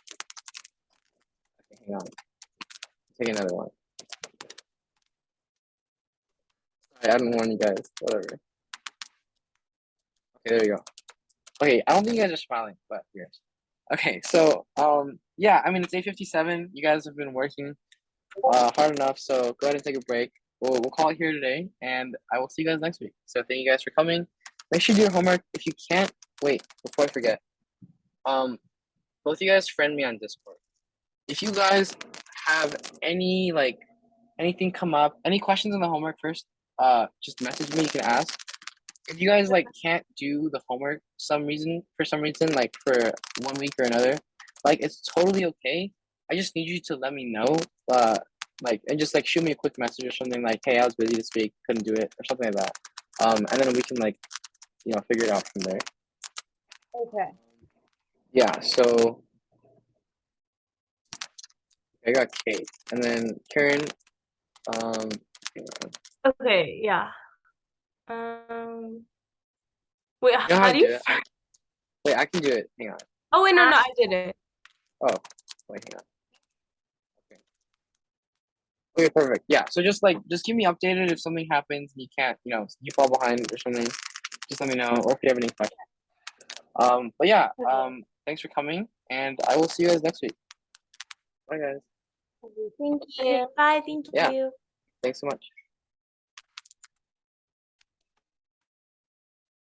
Okay, hang on. Take another one. Sorry, I didn't warn you guys. Whatever. Okay, there you go. Okay, I don't think you guys are smiling, but yes. Okay, so yeah, I mean it's 8:57. You guys have been working hard enough, so go ahead and take a break. We'll call it here today, and I will see you guys next week. So thank you guys for coming. Make sure you do your homework. If you can't, wait, before I forget, um, both you guys friend me on Discord. If you guys have any like anything come up, any questions on the homework first, just message me. You can ask. If you guys like can't do the homework for some reason, like for 1 week or another, like it's totally okay. I just need you to let me know, like and just like shoot me a quick message or something like, hey, I was busy this week, couldn't do it, or something like that. And then we can like figure it out from there. Okay. Yeah. So I got Kate, and then Karen. Um, hang on. Okay. Yeah. Wait, You know how how to do do you? it? Wait, I can do it. Hang on. Oh wait, no, I did it. Oh, wait, hang on. Okay. Okay, perfect. Yeah. So just keep me updated if something happens and you can't, you fall behind or something. Just let me know, or if you have any questions. But yeah, thanks for coming, and I will see you guys next week. Bye, guys. Thank you. Bye. Thank Yeah, you. thanks so much.